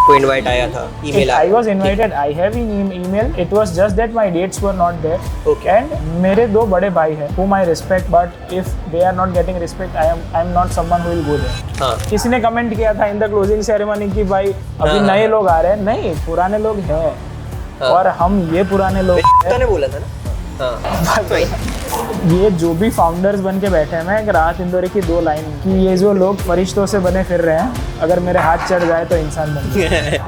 को इनवाइट आया था, email I was invited. I have an email. It was just that my dates were not there. Okay. And मेरे दो बड़े भाई हैं whom I respect, but if they are not getting respect, I'm not someone who will go there. हाँ किसी ने comment किया था इन द क्लोजिंग सेरेमनी कि भाई अभी नए लोग आ रहे हैं, नहीं पुराने लोग हैं और हम ये पुराने लोग हैं। ने बोला था ना। हाँ ये जो भी फाउंडर्स बन के बैठे हैं, मैं राहत इंदौरी की 2 लाइन कि ये जो लोग फरिश्तों से बने फिर रहे हैं, अगर मेरे हाथ चढ़ जाए तो इंसान बन जाए।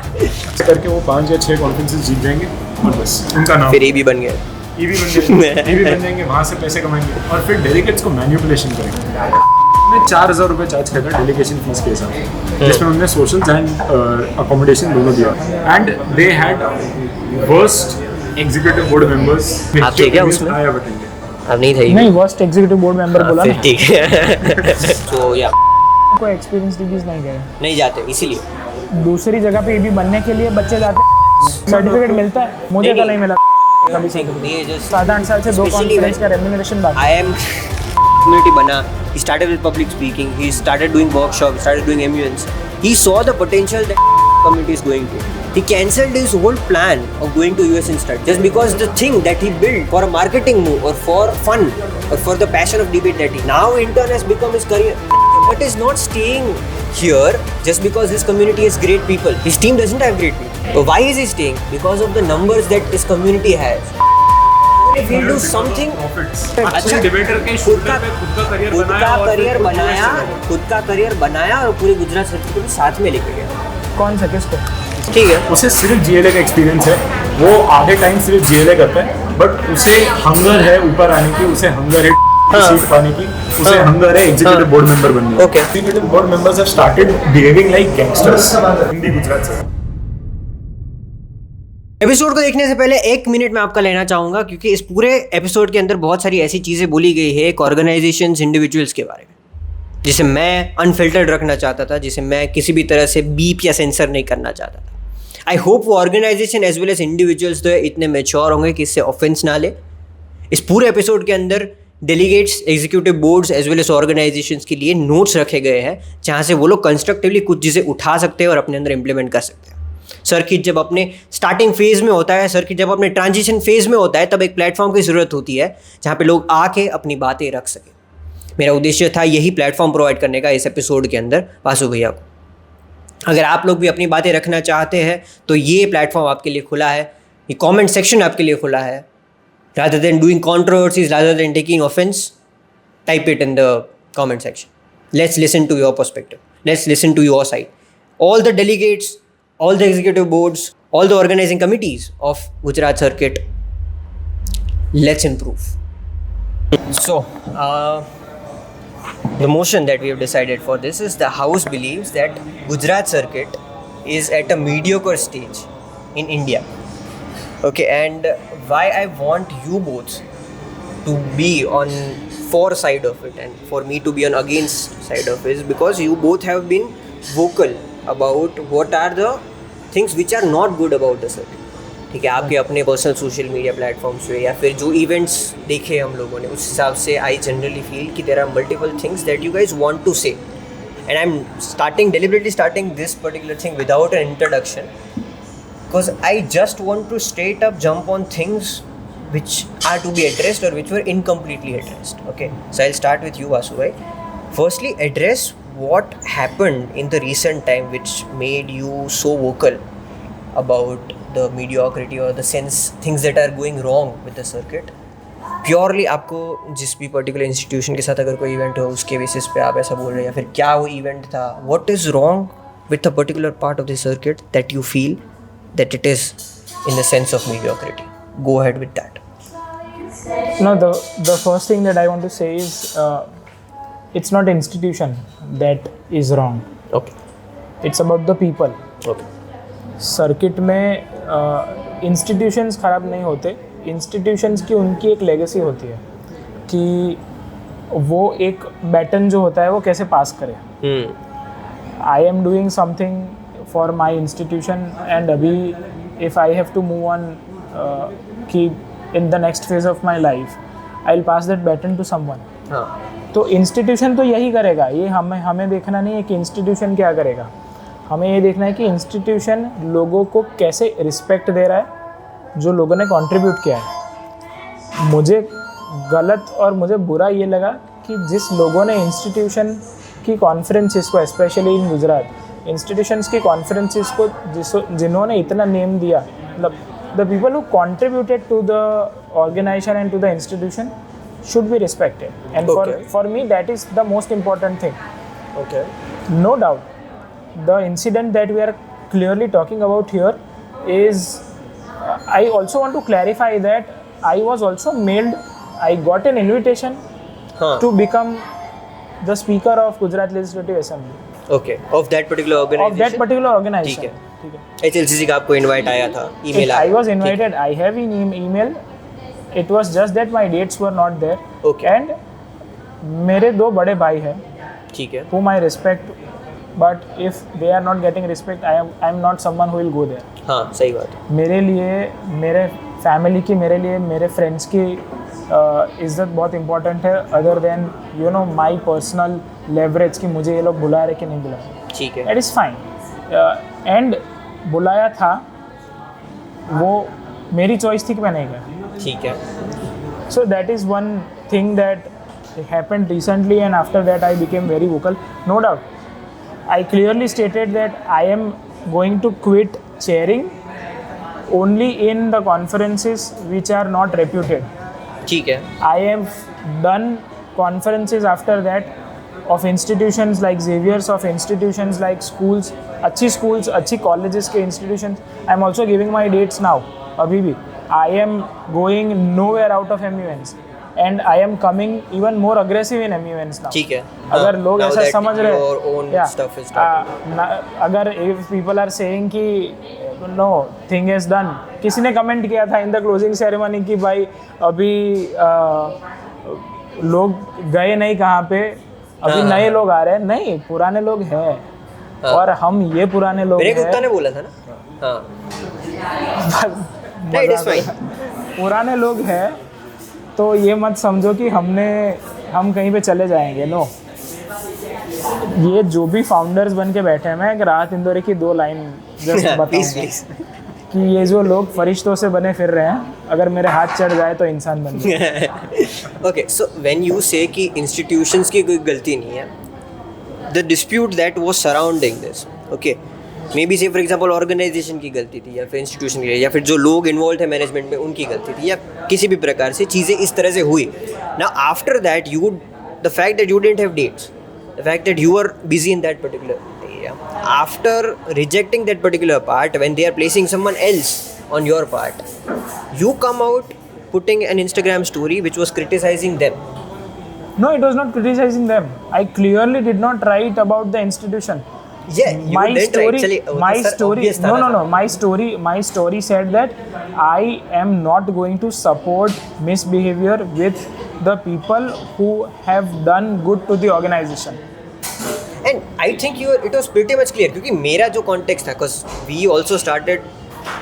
करके वो 5 या 6 कॉन्फ्रेंसेस जीत जाएंगे और बस उनका नाम फिर ये भी बन गया। ईवी बन जाएंगे, वहाँ से पैसे कमाएंगे और फिर डेलीगेट्स को मैनिपुलेशन करेंगे। मैं 4,000 रुपये चार्ज किया था डेलीगेशन फीस के साथ, जिसमें उन्होंने सोशल एंड अकोमोडेशन दोनों दिया and they had worst executive board members. आप थे क्या उसमें? अब नहीं थे। नहीं, वर्स्ट एग्जीक्यूटिव बोर्ड मेंबर बोला फिर ना। ठीक है। तो या कोई एक्सपीरियंस डिग्रीज नहीं गए, नहीं जाते इसीलिए। दूसरी जगह पे भी बनने के लिए बच्चे जाते हैं, सर्टिफिकेट मिलता है, मुझे तो नहीं मिला कभी से। ये just 7-8 साल से 2 especially कॉन्फ्रेंस का रेम्यूनरेशन बाकी। I am community bana. He started with public speaking. He started doing workshops. Started doing MUNs. He saw the potential that community is going to. He cancelled his whole plan of going to US instead just because the thing that he built for a marketing move or for fun or for the passion of debate that he now intern has become his career. But is not staying here just because his community has great people. His team doesn't have great people. But why is he staying? Because of the numbers that his community has. If he do something अच्छा debater के खुद का career खुद का career बनाया और पूरे Gujarat circuit को साथ में लेके गया। कौन सा किसको? ठीक है, उसे सिर्फ जीएलए का एक्सपीरियंस है, वो आधे टाइम सिर्फ जीएलए करता है, बट उसे हंगर है ऊपर आने की, उसे हंगर है सीट पाने की, उसे हंगर है एग्जीक्यूटिव बोर्ड मेंबर बनने की। Okay. Executive board members have started behaving like gangsters Hindi Gujarat से। एपिसोड को देखने से पहले 1 मिनट में आपका लेना चाहूँगा, क्योंकि इस पूरे एपिसोड के अंदर बहुत सारी ऐसी चीज़ें बोली गई है एक ऑर्गेनाइजेशंस इंडिविजुअल्स के बारे में, जिसे मैं अनफिल्टर्ड रखना चाहता था, जिसे मैं किसी भी तरह से बीप या सेंसर नहीं करना चाहता था। आई होप वो organization as well as individuals तो इतने मैच्योर होंगे कि इससे ऑफेंस ना ले। इस पूरे एपिसोड के अंदर delegates, executive boards as well as organizations के लिए नोट्स रखे गए हैं, जहाँ से वो लोग कंस्ट्रक्टिवली कुछ चीज़ें उठा सकते हैं और अपने अंदर इंप्लीमेंट कर सकते हैं। सर्किट जब अपने स्टार्टिंग फेज़ में होता है, सर्किट जब अपने ट्रांजिशन फेज़ में होता है, तब एक प्लेटफॉर्म की ज़रूरत होती है जहाँ पे लोग आके अपनी बातें रख सकें। मेरा उद्देश्य था यही प्लेटफॉर्म प्रोवाइड करने का इस एपिसोड के अंदर वासु भैया को। अगर आप लोग भी अपनी बातें रखना चाहते हैं तो ये प्लेटफॉर्म आपके लिए खुला है, ये कमेंट सेक्शन आपके लिए खुला है। rather than doing controversies, rather than taking offense, type it in the comment section. Let's listen to your perspective. Let's listen to your side. All the delegates, all the executive boards, all the organizing committees of Gujarat Circuit, let's improve. So, the motion that we have decided for this is the House believes that Gujarat Circuit is at a mediocre stage in India. Okay, and why I want you both to be on for side of it and for me to be on against side of it is because you both have been vocal about what are the things which are not good about the circuit. ठीक है, आपके अपने personal social media platforms पे या फिर जो events देखे हम लोगों ने, उस हिसाब से आई जनरली फील कि there are multiple things that you guys want to say, and I am deliberately starting this particular thing without an introduction because I just want to straight up jump on things which are to be addressed or which were incompletely addressed. Okay, so I'll start with you, Vasu bhai. Firstly, address what happened in the recent time which made you so vocal about the mediocrity or the sense things that are going wrong with the circuit. Purely आपको जिस भी particular institution के साथ अगर कोई event हो उसके basis पे आप ऐसा बोल रहे हैं, या फिर क्या वो इवेंट था, what is wrong with a particular part of the circuit that you feel that it is in the sense of mediocrity. Go ahead with that. No, the first thing that I want to say is it's not institution that is wrong. Okay. It's about the people. Okay. Circuit में institutions ख़राब नहीं होते, institutions की उनकी एक legacy होती है कि वो एक बैटन जो होता है वो कैसे पास करे। I am doing something for my institution and अभी if I have to move on कि in the next phase of my life I will pass that baton to someone. तो इंस्टीट्यूशन तो यही करेगा, ये हमें देखना नहीं है कि इंस्टीट्यूशन क्या करेगा। हमें ये देखना है कि इंस्टीट्यूशन लोगों को कैसे रिस्पेक्ट दे रहा है जो लोगों ने कंट्रीब्यूट किया है। मुझे गलत और मुझे बुरा ये लगा कि जिस लोगों ने इंस्टीट्यूशन की कॉन्फ्रेंसेस को, स्पेशली इन गुजरात इंस्टीट्यूशंस की कॉन्फ्रेंसेस को जिन्होंने इतना नेम दिया, मतलब the people who contributed to the organization and to the institution should be respected, and for me that is the most important thing. Okay. No doubt, the incident that we are clearly talking about here is I also want to clarify that I was also mailed, I got an invitation to become the speaker of Gujarat Legislative Assembly. Okay, of that particular organization. ठीक है HLCC का आपको invite आया था, email I was invited, I have an email. It was just that my dates were not there. Okay. And मेरे 2 बड़े भाई हैं, ठीक है, whom I respect, but if they are not getting respect, I am not someone who will go there. हाँ सही बात है। मेरे लिए, मेरे फैमिली की, मेरे लिए मेरे फ्रेंड्स की इज़्ज़त बहुत इम्पोर्टेंट है, other than you know my personal leverage कि मुझे ये लोग बुला रहे कि नहीं बुला रहे। ठीक है, दैट इज़ फाइन। एंड बुलाया था, वो मेरी चॉइस थी कि मैं नहीं गया। ठीक है। So that is one thing that happened recently, and after that I became very vocal. No doubt, I clearly stated that I am going to quit chairing only in the conferences which are not reputed. ठीक है, I have done conferences after that of institutions like Xavier's, of institutions like schools, अच्छी colleges के institutions. I am also giving my dates now. अभी भी I am going nowhere out of MUNs, and I am coming even more aggressive in MUNs now. ठीक है। अगर लोग ऐसा समझ रहे your own stuff is starting. अगर if people are saying कि no thing is done, किसी ने कमेंट किया था इन द क्लोजिंग सेरेमनी कि भाई अभी लोग गए नहीं कहाँ पे, अभी नए लोग आ रहे हैं। नहीं, पुराने लोग हैं, और हम ये पुराने लोग हैं। गुप्ता ने बोला था ना। हाँ पुराने लोग हैं, तो ये मत समझो कि हम कहीं पे चले जाएंगे। नो, ये जो भी फाउंडर्स बन के बैठे हैं, मैं एक राहत इंदौरी की 2 लाइन जस्ट बताऊंगा कि ये जो लोग फरिश्तों से बने फिर रहे हैं, अगर मेरे हाथ चढ़ जाए तो इंसान बन जाए। Okay, so when you say कि इंस्टीट्यूशंस की कोई गलती नहीं है, the dispute that was surrounding this, okay, may be से फॉर एग्जाम्पल ऑर्गेनाइजेशन की गलती थी, या फिर इंस्टीट्यूशन की, या फिर जो लोग इन्वॉल्व है मैनेजमेंट में उनकी गलती थी, या किसी भी प्रकार से चीज़ें इस तरह से हुई। ना after that the fact that you didn't have dates, the fact that you are busy in that particular area, after rejecting that particular part, when they are placing someone else on your part, you come out putting an Instagram story which was criticizing them. No, it was not criticizing them. I clearly did not write about the institution. Yeah, you didn't write. Chali, my story said that I am not going to support misbehavior with the people who have done good to the organization. And I think it was pretty much clear, क्योंकि मेरा जो context था, because we also started,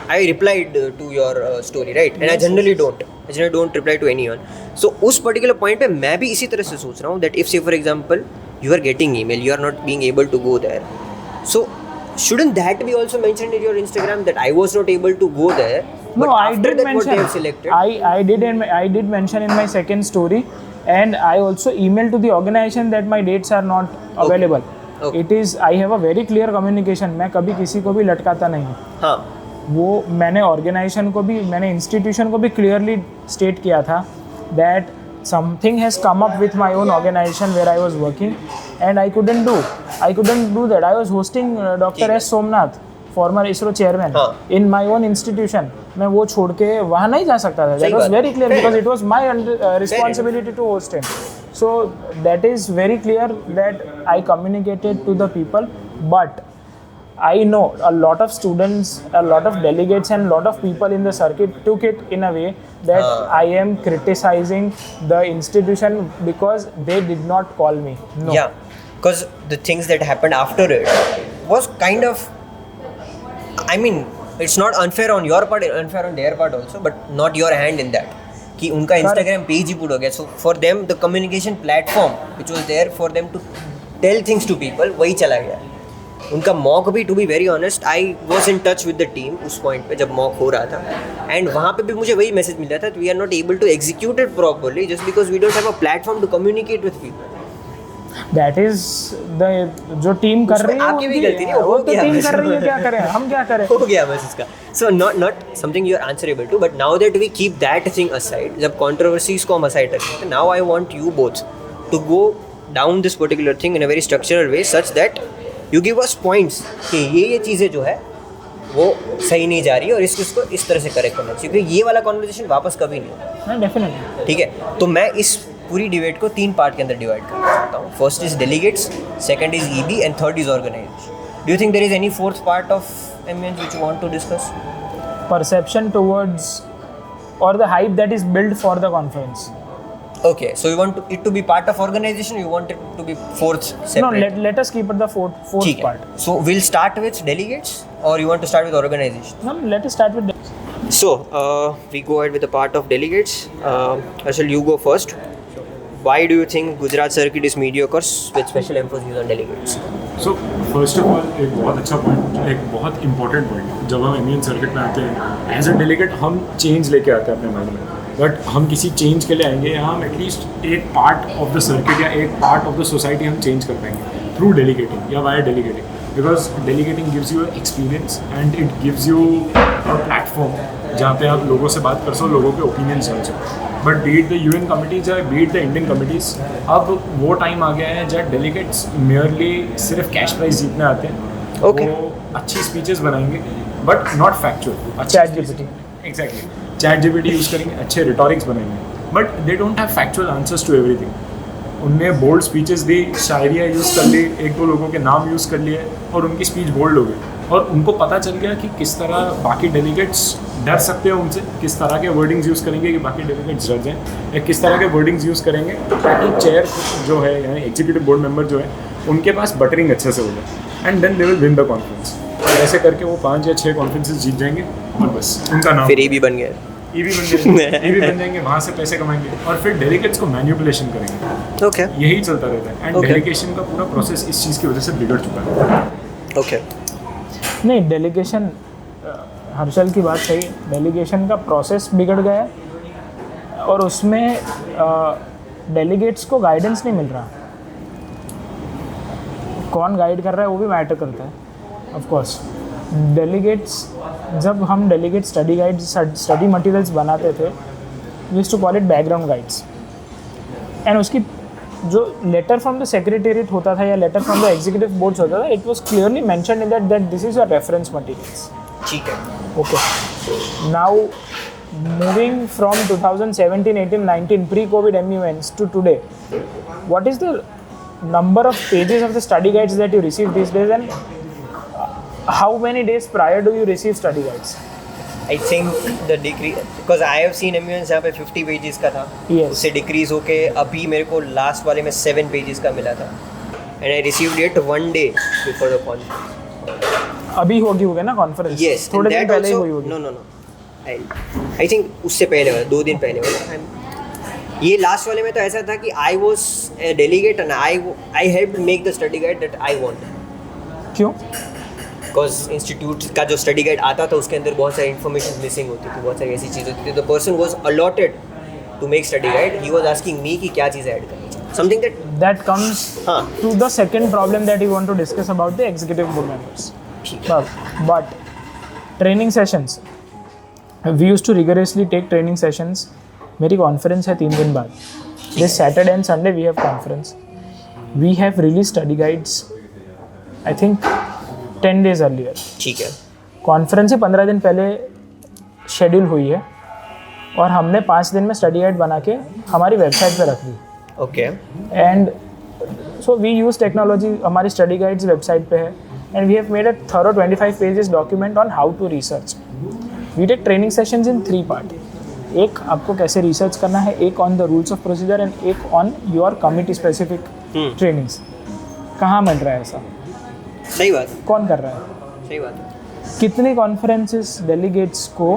I replied to your story, right? And I generally don't reply to anyone. So उस particular point पे मैं भी इसी तरह से सोच रहा हूँ that if say for example you are getting email, you are not being able to go there, so shouldn't that be also mentioned in your Instagram that I was not able to go there? No, I did mention. What they have selected. I did mention in my second story, and I also emailed to the organization that my dates are not available. Okay. It is, I have a very clear communication. मैं कभी किसी को भी लटकाता नहीं हूँ। हाँ, वो मैंने ऑर्गेनाइजेशन को भी, मैंने इंस्टीट्यूशन को भी क्लियरली स्टेट किया था that something has come up with my own organization where I was working, and I couldn't do that. I was hosting doctor S Somnath, former ISRO chairman, in my own institution. मैं वो छोड़ के वहाँ नहीं जा सकता था। That was very clear because it was my responsibility to host him. So that is very clear that I communicated to the people, but I know a lot of students, a lot of delegates and a lot of people in the circuit took it in a way that I am criticizing the institution because they did not call me. No. Yeah, because the things that happened after it was kind of, I mean, it's not unfair on your part, unfair on their part also, but not your hand in that. कि उनका Instagram page ही put हो गया. So for them the communication platform which was there for them to tell things to people वही चला गया. उनका mock भी, to be very honest, I was in touch with the team उस point पे जब मॉक हो रहा था, एंड वहाँ पे भी मुझे वही मैसेज मिल रहा था, we are not able to execute it properly just because we don't have a platform to communicate with people. That is the जो टीम कर रही है आपकी भी गलती नहीं, वो हो तो गया टीम बस। कर रही है, क्या करें हम, क्या करें। हो गया बस इसका। So not something you are answerable to, but now that we keep that thing aside, जब कंट्रोवर्सीज को हम असाइड रखते हैं, now I want you both to go down this particular thing in a very structural way such that you give us points कि ये चीज़ें जो है वो सही नहीं जा रही है और इसको इस तरह से करेक्ट करना चाहिए, क्योंकि ये वाला कॉन्वर्सेशन वापस कभी नहीं होगा। डेफिनेटली। ठीक है, तो मैं इस पूरी डिबेट को 3 पार्ट के अंदर डिवाइड करना चाहता हूँ। First is delegates, second is EB and third is organization. Do you think there is any fourth part of MN which you want to discuss? Perception towards और the hype that is build for the conference. Okay, so you want it to be part of organization, you want it to be fourth separate? No, let us keep it the fourth ठीक है. part. So we'll start with delegates or you want to start with organization? No, let us start with So we go ahead with the part of delegates. Ashal, you go first. Why do you think Gujarat circuit is mediocre with special emphasis on delegates? So first of all एक बहुत अच्छा point, एक बहुत important point, जब हम एमईएन circuit में आते हैं एज अ डेलीगेट हम चेंज लेके आते हैं अपने माइंड में, बट हम किसी चेंज के लिए आएंगे या हम एटलीस्ट एक पार्ट ऑफ द सर्किट या एक पार्ट ऑफ द सोसाइटी हम चेंज कर पाएंगे थ्रू डेलीगेटिंग या via delegating, because delegating gives you experience and it gives you a platform जहाँ पे आप लोगों से बात कर सको, लोगों के ओपिनियन समझ सको। But beat the UN committees या बीट द इंडियन कमिटीज़, अब वो टाइम आ गया है जब डेलीगेट्स मेयरली सिर्फ कैश प्राइज जीतने आते हैं। Okay. वो अच्छी स्पीचेस बनाएंगे but not factual. ChatGPT. Exactly, ChatGPT use करेंगे, अच्छे रिटॉरिक्स बनाएंगे, but they don't have factual answers to everything. उनने बोल्ड स्पीचेस दी, शायरियाँ यूज़ कर ली, 1-2 लोगों के नाम यूज़ कर लिए और उनकी स्पीच बोल्ड हो गई, और उनको पता चल गया कि किस तरह बाकी डेलीगेट्स डर सकते हैं उनसे, किस तरह के वर्डिंग्स यूज़ करेंगे कि बाकी डेलीगेट्स डर जाएं, या किस तरह के वर्डिंग्स यूज़ करेंगे ताकि चेयर जो है यानी एग्जीक्यूटिव बोर्ड मेंबर जो है उनके पास बटरिंग अच्छे से हो जाए, and then they will win the conference. ऐसे करके वो 5 या 6 कॉन्फ्रेंसेस जीत जाएंगे और बस उनका नाम फिर ईबी बन गया। ईवी बन जाएंगे, वहाँ से पैसे कमाएंगे और फिर डेलीगेट्स को मैनिपुलेशन करेंगे। Okay. यही चलता रहता है, एंड Okay. डेलीगेशन का पूरा प्रोसेस इस चीज़ की वजह से बिगड़ चुका है। Okay. नहीं, डेलीगेशन, हर्षल की बात सही, डेलीगेशन का प्रोसेस बिगड़ गया है और उसमें डेलीगेट्स को गाइडेंस नहीं मिल रहा। कौन गाइड कर रहा है वो भी मैटर करता है ऑफ कोर्स। डेलीगेट्स, जब हम delegate study guide, study materials बनाते थे, we used to call it background guides, and उसकी जो लेटर फ्रॉम द सेक्रेटेरिएट होता था या letter from the executive boards होता था, it was clearly mentioned in that this is your reference materials. ठीक है। Okay. Now, moving from 2017, 18, 19 pre-COVID MUNs to today, what is the number of pages of the study guides that you receive these days, and how many days prior do you receive study guides? I think the decrease, because I have seen MUNs जहाँ पे 50 pages का था, Yes. उससे decrease होके अभी मेरे को last वाले में 7 पेजेस का मिला था, and I received it 1 day before the conference. अभी होगी ना कॉन्फ्रेंस? Yes, थोड़े and दिन that पहले ही also- हुई होगी। No. I think उससे पहले वाला 2 दिन पहले वाला। ये लास्ट वाले में तो ऐसा था कि I was a delegate and I help make the study guide that I want, क्यों? बिकॉज इंस्टीट्यूट का जो स्टडी गाइड आता था उसके अंदर बहुत सारी इन्फॉर्मेशन मिसिंग होती थी, बहुत सारी ऐसी चीज़ होती थी। The person was allotted to make study guide, he was asking me कि क्या चीज़ ऐड करनी चाहिए, समथिंग That comes हाँ। to the second problem that you want to discuss about the executive board members. But training sessions, we used to rigorously take training sessions. मेरी conference है 3 दिन बाद, this Saturday and Sunday we have conference. We have released study guides, I think 10 days earlier. ठीक है। Conference से 15 दिन पहले schedule हुई है और हमने 5 दिन में स्टडी गाइड बना के हमारी वेबसाइट पे रख दी। Okay. And so we use technology, हमारी स्टडी गाइड्स वेबसाइट पे है, and we have made a thorough 25 pages document on how to research. We take training sessions in 3 part, एक आपको कैसे रिसर्च करना है, एक on the rules of procedure, and एक on your committee specific trainings. कहाँ मिल रहा है ऐसा? सही बात है, कौन कर रहा है? सही बात है। कितने कॉन्फ्रेंसेस डेलीगेट्स को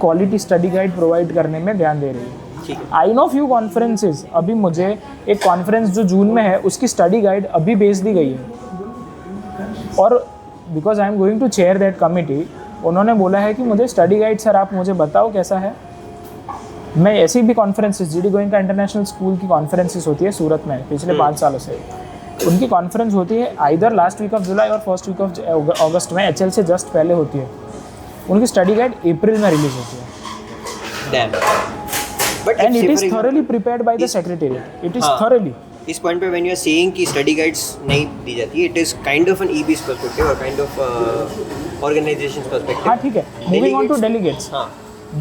क्वालिटी स्टडी गाइड प्रोवाइड करने में ध्यान दे रही है? ठीक है। आई नो फ्यू कॉन्फ्रेंसेस, अभी मुझे एक कॉन्फ्रेंस जो जून में है उसकी स्टडी गाइड अभी भेज दी गई है, और because I am going to chair that committee, उन्होंने बोला है कि मुझे स्टडी गाइड सर आप मुझे बताओ कैसा है। मैं ऐसी भी conferences, GD Goenka international school की कॉन्फ्रेंसेस होती है सूरत में पिछले 5 सालों से, उनकी कॉन्फ्रेंस होती है either last week of July और फर्स्ट वीक ऑफ अगस्त में, HL से जस्ट पहले होती है। उनकी स्टडी गाइड अप्रैल में रिलीज होती है। And it is thoroughly prepared by the secretariat, it is thoroughly। इस पॉइंट पे व्हेन यू आर सेइंग कि स्टडी गाइड्स नहीं दी जाती, it is kind of an EB's perspective और काइंड ऑफ ऑर्गेनाइजेशन पर्सपेक्टिव। हाँ ठीक है, मूविंग ऑन टू डेलीगेट्स। हाँ,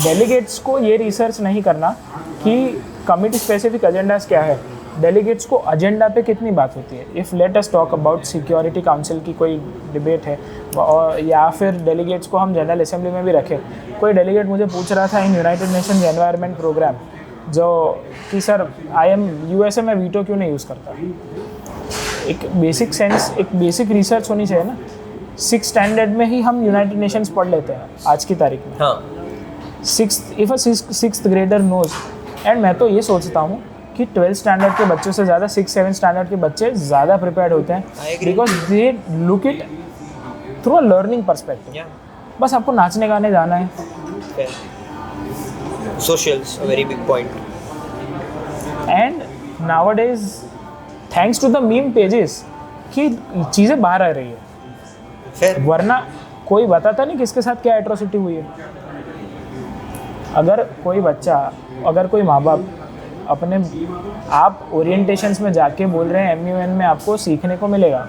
डेलीगेट्स को ये रिसर्च नहीं करना कि कमिटी स्पेसिफिक एजेंडास क्या है, डेलीगेट्स को एजेंडा पे कितनी बात होती है। If let us talk about security council की कोई डिबेट है, और या फिर डेलीगेट्स को हम जनरल असेंबली में भी रखें। कोई डेलीगेट मुझे पूछ रहा था in United Nations Environment Programme, जो कि सर USA में वीटो क्यों नहीं यूज़ करता। एक बेसिक सेंस, एक बेसिक रिसर्च होनी चाहिए ना। 6th स्टैंडर्ड में ही हम यूनाइटेड नेशंस पढ़ लेते हैं आज की तारीख में। हाँ, if a sixth grader knows, and मैं तो ये सोचता हूँ कि 12th स्टैंडर्ड के बच्चों से ज़्यादा 6th-7th स्टैंडर्ड के बच्चे ज़्यादा प्रिपेयर्ड होते हैं, because they look it through a learning perspective. बस आपको नाचने गाने जाना है। socials a very big point. And nowadays thanks to the meme pages कि चीज़ें बाहर आ रही है, Fair. वरना कोई बताता नहीं किसके साथ क्या एट्रोसिटी हुई है। अगर कोई बच्चा, अगर कोई माँ बाप अपने, आप ओरिएंटेशंस में जाके बोल रहे हैं MUN में आपको सीखने को मिलेगा,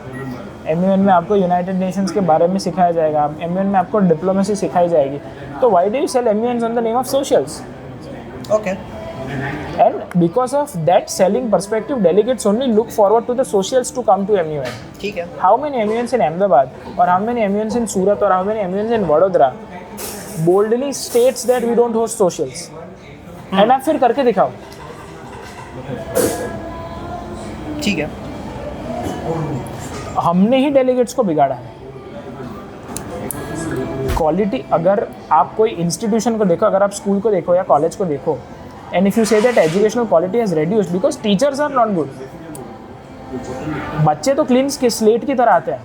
MUN में आपको यूनाइटेड नेशंस के बारे में सिखाया जाएगा, MUN में आपको डिप्लोमेसी सिखाई जाएगी, तो why do you sell MUNs on the name of socials? Okay. And because of that selling perspective, delegates only look forward to the socials to come to MUN. ठीक है. How many MUNs in Ahmedabad, or how many MUNs in Surat, or how many MUNs in Vadodara boldly states that we don't host socials? And आप फिर करके दिखाओ। ठीक है. हमने ही delegates को बिगाड़ा है। क्वालिटी, अगर आप कोई इंस्टीट्यूशन को देखो, अगर आप स्कूल को देखो या कॉलेज को देखो, and if you say that educational quality has reduced because teachers are not good. बच्चे तो क्लीन स्लेट की तरह आते हैं,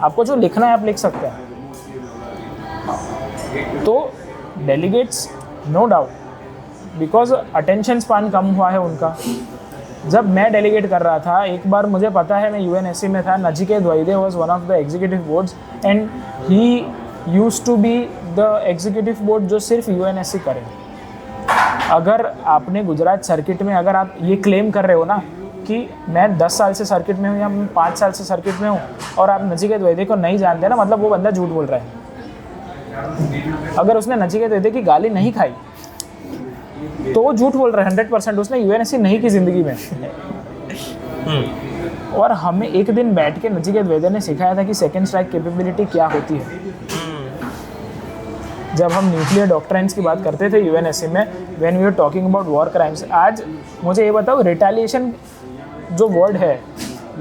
आपको जो लिखना है आप लिख सकते हैं। तो delegates no doubt, because attention span कम हुआ है उनका। जब मैं डेलीगेट कर रहा था, एक बार मुझे पता है मैं UNSC में था, Nachiket Vaidya was one of the executive boards and he used to be the executive board जो सिर्फ UNSC करे। अगर आपने गुजरात सर्किट में, अगर आप ये क्लेम कर रहे हो ना कि मैं 10 साल से सर्किट में हूँ या 5 साल से सर्किट में हूँ, और आप नचिकेत वैद्य को नहीं जानते ना, मतलब वो बंदा झूठ बोल रहा है। अगर उसने नचिकेत वैद्य की गाली नहीं खाई तो वो झूठ बोल रहा है 100%। उसने UNSC नहीं की ज़िंदगी में। और हमें एक दिन बैठ के नचिकेत वैद्य ने सिखाया था कि सेकेंड स्ट्राइक कैपेबिलिटी क्या होती है। जब हम न्यूक्लियर डॉक्ट्राइन्स की बात करते थे UNSC में, when we are talking about war crimes, आज मुझे ये बताओ रिटेलिएशन जो वर्ड है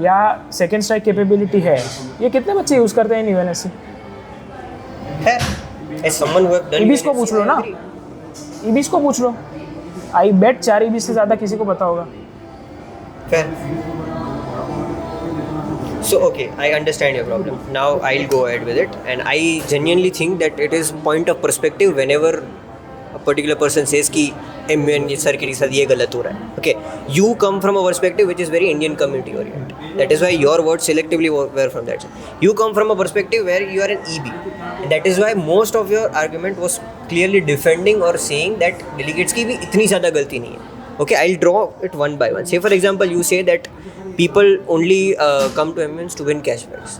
या सेकेंड स्ट्राइक कैपेबिलिटी है, ये कितने बच्चे यूज़ करते हैं इन UNSC? ईबीस को पूछ लो ना, ईबीस को पूछ लो, आई बेट 4 ईबीस से ज़्यादा किसी को पता होगा। So okay, I understand your problem. Now I'll go ahead with it, and I genuinely think that it is point of perspective whenever a particular person says कि MUN सर के साथ ये गलत हो रहा है. Okay, you come from a perspective which is very Indian community oriented. That is why your words selectively were from that side. You come from a perspective where you are an EB, and that is why most of your argument was clearly defending or saying that delegates की भी इतनी ज़्यादा गलती नहीं है. Okay, I'll draw it one by one. Say for example, you say that people only come to MUNs to win cashbacks.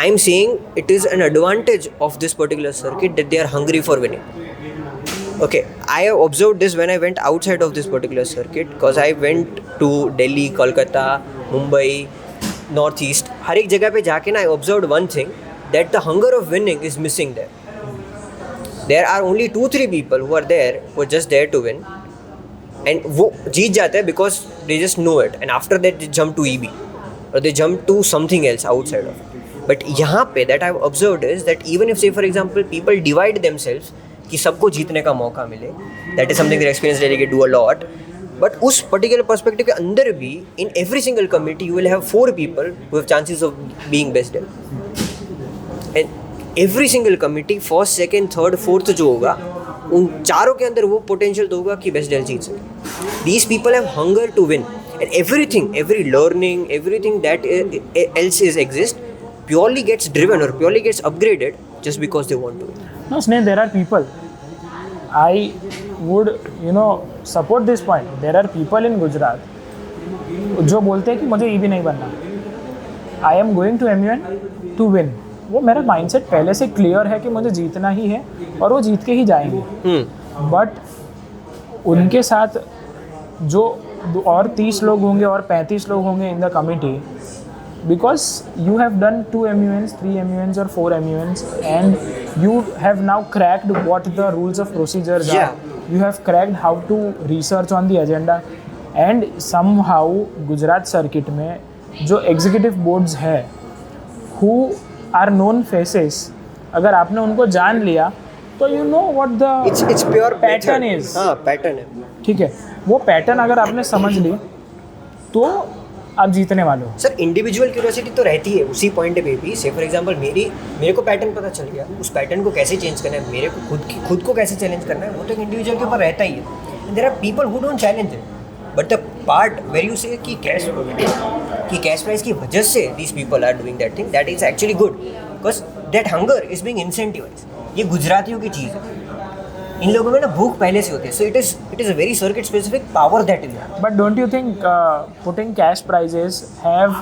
I'm saying it is an advantage of this particular circuit that they are hungry for winning. Okay, I have observed this when I went outside of this particular circuit, because I went to Delhi, Kolkata, Mumbai, Northeast. हर एक जगह पे जाके ना I observed one thing, that the hunger of winning is missing there. There are only 2-3 people who are there, who are just there to win. And वो जीत जाते हैं because they just know it, and after that they jump to EB or they jump to something else outside of it. But यहाँ पे that I've observed is that even if say for example people divide themselves कि सबको जीतने का मौका मिले, that is something that experienced delegate do a lot. But उस particular perspective के अंदर भी in every single committee you will have 4 people who have chances of being best there. And every single committee first second third fourth जो होगा उन चारों के अंदर वो पोटेंशियल तो होगा कि बेस्ट डेल जीत सके. These people have hunger to win and everything, every learning, everything that else is exist purely gets driven or purely gets upgraded just because they want to. No, Sneh, there are people. I would, support this point. There are people in Gujarat जो बोलते हैं कि मुझे ये भी नहीं बनना. I am going to MUN to win. वो मेरा माइंडसेट पहले से क्लियर है कि मुझे जीतना ही है और वो जीत के ही जाएंगे. बट उनके साथ जो और 30 लोग होंगे और 35 लोग होंगे in the committee, because you have done 2 MUNs, 3 MUNs or 4 MUNs and you have now cracked what the rules of procedures are. You have cracked how to research on the agenda and somehow Gujarat circuit में जो executive boards है who are known faces, अगर आपने उनको जान लिया तो you know what the it's pure pattern is. हाँ, pattern है. ठीक है, वो पैटर्न अगर आपने समझ ली तो आप जीतने वाले हो. सर इंडिविजुअल क्यूरियोसिटी तो रहती है उसी पॉइंट पे भी. से फॉर एग्जांपल मेरे को पैटर्न पता चल गया, उस पैटर्न को कैसे चेंज करना है, मेरे को खुद को कैसे चैलेंज करना है, वो तो एक इंडिविजुअल के ऊपर रहता ही है. There are people who don't challenge it, but the part where you say कि कैश प्राइस की वजह से these people are doing that thing, that is actually good because that hunger is being incentivise. ये गुजरातियों की चीज़ है, इन लोगों में ना भूख पहले से होती है. So it is a very circuit specific power that is. But don't you think putting cash prices have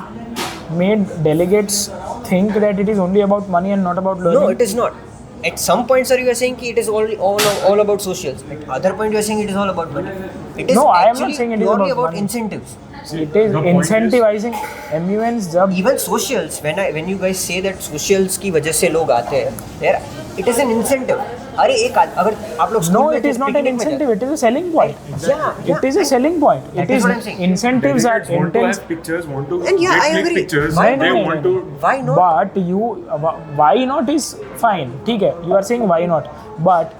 made delegates think that it is only about money and not about learning? No, it is not. At some points, sir, you are saying it is all about socials. At other point, you are saying it is all about money. It is No, I am not actually saying it is purely about about money. incentives. It is incentivizing MUNs जब Even socials, when you guys say that socials की वजह से लोग आते हैं, there it is an incentive. अरे अगर आप लोग No, it is not an incentive. It is a selling point. Yeah. It is a selling point. It That is is what I'm saying. incentives are Delegates want to intense. have pictures, want to And yeah, I get agree. pictures. Why They not? want to. Why not? But why not is fine. ठीक है, you are saying why not. But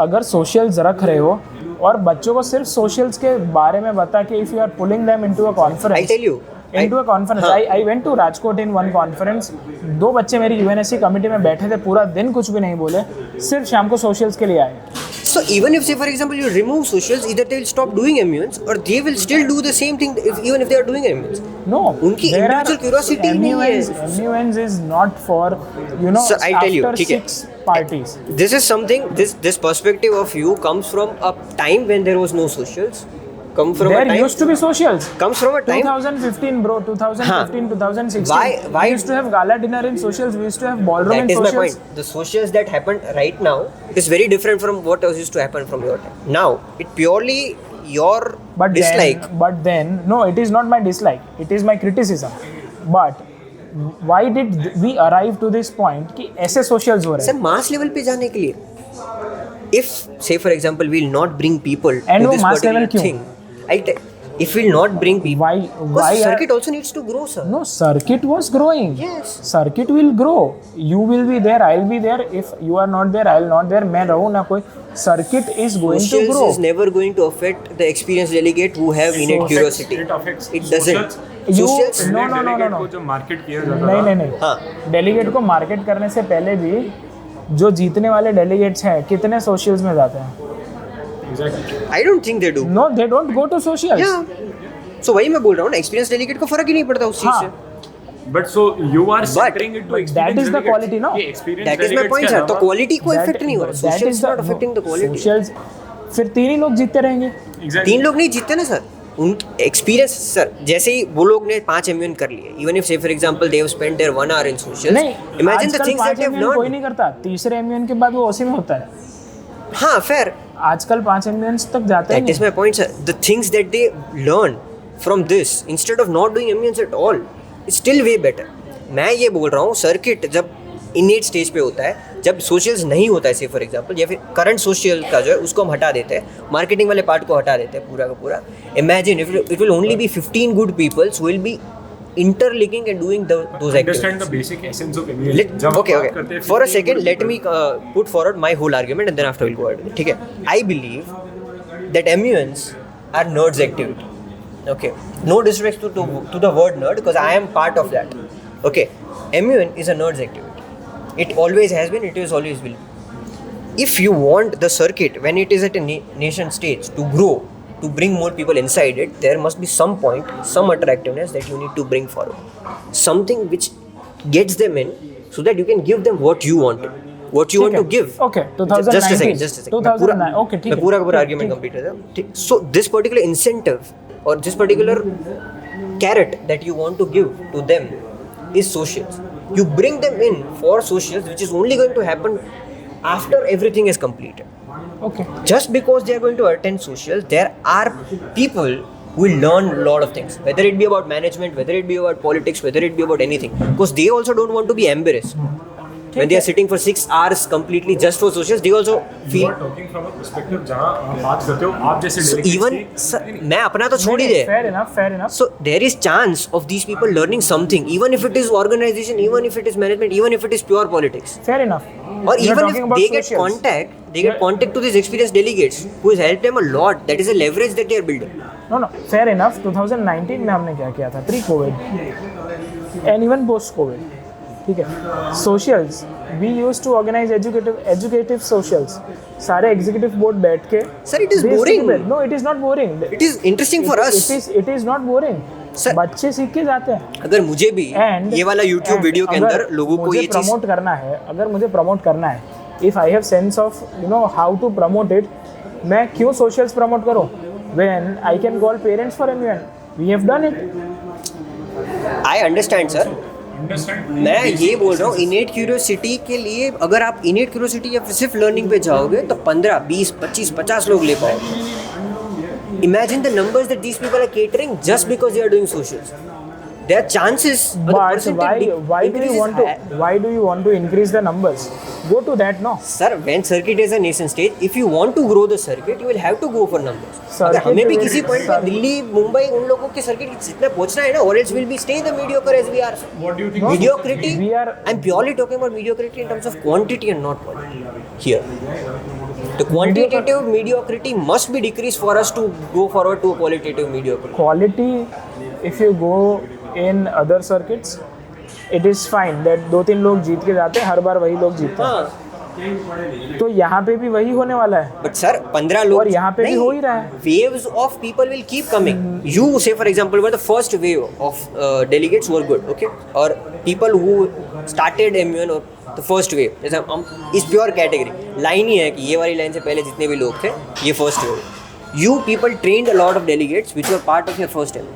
अगर socials रख रहे हो और बच्चों को सिर्फ socials के बारे में बता कि if you are pulling them into a conference. I tell you. into a conference. हाँ. I went to Rajkot in one conference. 2 बच्चे मेरी UNSC कमेटी में बैठे थे, पूरा दिन कुछ भी नहीं बोले, सिर्फ शाम को socials के लिए आए. So even if, say for example, you remove socials, either they will stop doing MUNs or they will still do the same thing even if they are doing MUNs. No, उनकी there are individual curiosity नहीं है. MUNs is not for, Sir, I'll tell you, after ठीक है. 6 parties. This is something, this perspective of you comes from a time when there was no socials. Come from a There time. used to be socials. Comes from a time. 2015, bro. 2015, 2016. Why? We used to have gala dinner in socials. We used to have ballroom in That is my socials. point. The socials that happened right now is very different from what used to happen from your time. Now, it purely your dislike. Then, no, it is not my dislike. It is my criticism. But why did we arrive to this point कि ऐसे socials हो रहे sir हैं? Mass level पे जाने के लिए, if say for example we'll not bring people And to वो this mass particular level क्यों? thing, if we'll not bring people, Why because are- circuit also needs to grow, sir. No, circuit was growing. Yes. Circuit will grow. You will be there. I'll be there. If you are not there, I'll not there. मैं रहूँ ना कोई. Circuit is going to Socials grow. is never going to affect the experienced delegate who have innate So- curiosity. It affects. It doesn't. You- Socials. No, no, no, no, Delegate no. को जो market किया जाता नहीं था, नहीं नहीं. हाँ. Delegate को मार्केट करने से पहले भी जो जीतने वाले डेलीगेट्स हैं कितने सोशल्स में जाते हैं? exactly. I don't think they do. No, they don't go to socials. Yeah. So वही मैं बोल रहा हूँ ना, एक्सपीरियंस डेलीगेट को फर्क ही नहीं पड़ता उस चीज हाँ. से. But so you are centering it to that experienced is the delegates. quality, no? ये experienced That is my delegates point, के sir. तो अलावा- क्वालिटी को इफेक्ट नहीं हो रहा. That Socials is is not affecting the quality. Socials, फिर 3 ही लोग जीतते रहेंगे. Exactly. 3 लोग नहीं जीतते ना सर. उन एक्सपीरियंस सर, जैसे ही वो लोग ने 5 MUN कर लिए, even if say for example they have spent their 1 hour in socials, नहीं, imagine the आजकल things that 5 they have MUN कोई learned. नहीं करता. तीसरे एमयूएन के बाद वो उसी में होता है. हाँ, fair. आजकल 5 एमयूएन तक जाते That is हैं. my point, sir. The things that they learn from this instead of not doing MUNs at all, it's still way better. मैं ये बोल रहा हूँ, सर्किट जब इनेट स्टेज पे होता है, जब सोशल्स नहीं होता है, से फॉर एग्जांपल, या फिर करंट सोशल का जो है उसको हम हटा देते हैं, मार्केटिंग वाले पार्ट को हटा देते हैं पूरा का पूरा. Imagine it will only be 15 good peoples who will be interlinking and doing those activities. Understand the basic essence of MUN. जब Okay, बात करते okay. हैं For a 15 second, good let people. me put forward my whole argument and then after we'll go ahead. ठीक है? I believe that MUNs are nerds activity. Okay. No disrespect to the word nerd because I am part of that. Okay. MUN is a nerds activity. It always has been, it is always will be. If you want the circuit, when it is at a nation stage, to grow, to bring more people inside it, there must be some point, some attractiveness that you need to bring forward. Something which gets them in, so that you can give them what you want. What you want to give. Okay, 2019. Just a second. 2009. Okay, ठीक है. मैं पूरा argument complete कर रहा हूँ. So this particular incentive or this particular carrot that you want to give to them is socials. You bring them in for socials, which is only going to happen after everything is completed. Okay. Just because they are going to attend socials, there are people who will learn a lot of things, whether it be about management, whether it be about politics, whether it be about anything, because they also don't want to be embarrassed. When they are sitting for 6 hours completely just for socials, they also feel. You are talking from a perspective जहाँ आप बात करते हो आप जैसे delegates Even की- मैं अपना तो छोड़ ही दे. Fair enough. So there is chance of these people learning something, even if it is organization, even if it is management, even if it is pure politics. Fair enough. Or You're even talking if about they get socials. contact, to these experienced delegates who has helped them a lot. That is a leverage that they are building. No, fair enough. 2019 में हमने क्या किया था? Pre-COVID and even post-COVID. ठीक है. Socials. We used to organize educative socials. सारे executive board बैठ के. Sir, it is they boring. used to No, it is not boring. It is interesting for us. It is not boring. Sir, बच्चे सीख के जाते हैं. अगर मुझे भी And ये वाला YouTube वीडियो के अंदर लोगों को ये चीज प्रमोट करना है, अगर मुझे प्रमोट करना है, if I have sense of how to promote it, मैं क्यों socials प्रमोट करूँ? When I can call parents for MUN. We have done it. I understand, sir. मैं ये बोल रहा हूँ इनेट क्यूरियोसिटी के लिए, अगर आप इनेट क्यूरियोसिटी या सिर्फ लर्निंग पे जाओगे तो 15, 20, 25, 50 लोग ले पाओगे. Imagine the numbers that these people are catering just because they are doing socials. There are chances. But why do you want to increase the numbers? Go to that, no. Sir, when circuit is a nation stage, if you want to grow the circuit, you will have to go for numbers. अगर हमें भी किसी point पे दिल्ली, मुंबई उन लोगों के circuit जितना पहुंचना है ना, or else will be stay the mediocre as we are. What do you think? Mediocrity. We are. I'm purely talking about mediocrity in terms of quantity and not quality. Here, the quantitative mediocrity must be decreased for us to go forward to a qualitative mediocrity. Quality, if you go in other circuits, it is fine that 2-3 लोग जीत के जाते हैं, हर बार वही लोग जीतते हैं. तो यहाँ पे भी वही होने वाला है. But sir, 15 लोग और यहाँ पे भी हो ही रहा है. Waves of people will keep coming. You say for example, were the first wave of delegates who were good, okay? Or people who started MUN or the first wave. जैसे हम इस pure category लाइन ही है कि ये वाली line से पहले जितने भी लोग थे, ये first wave. You people trained a lot of delegates which were part of your first MUN.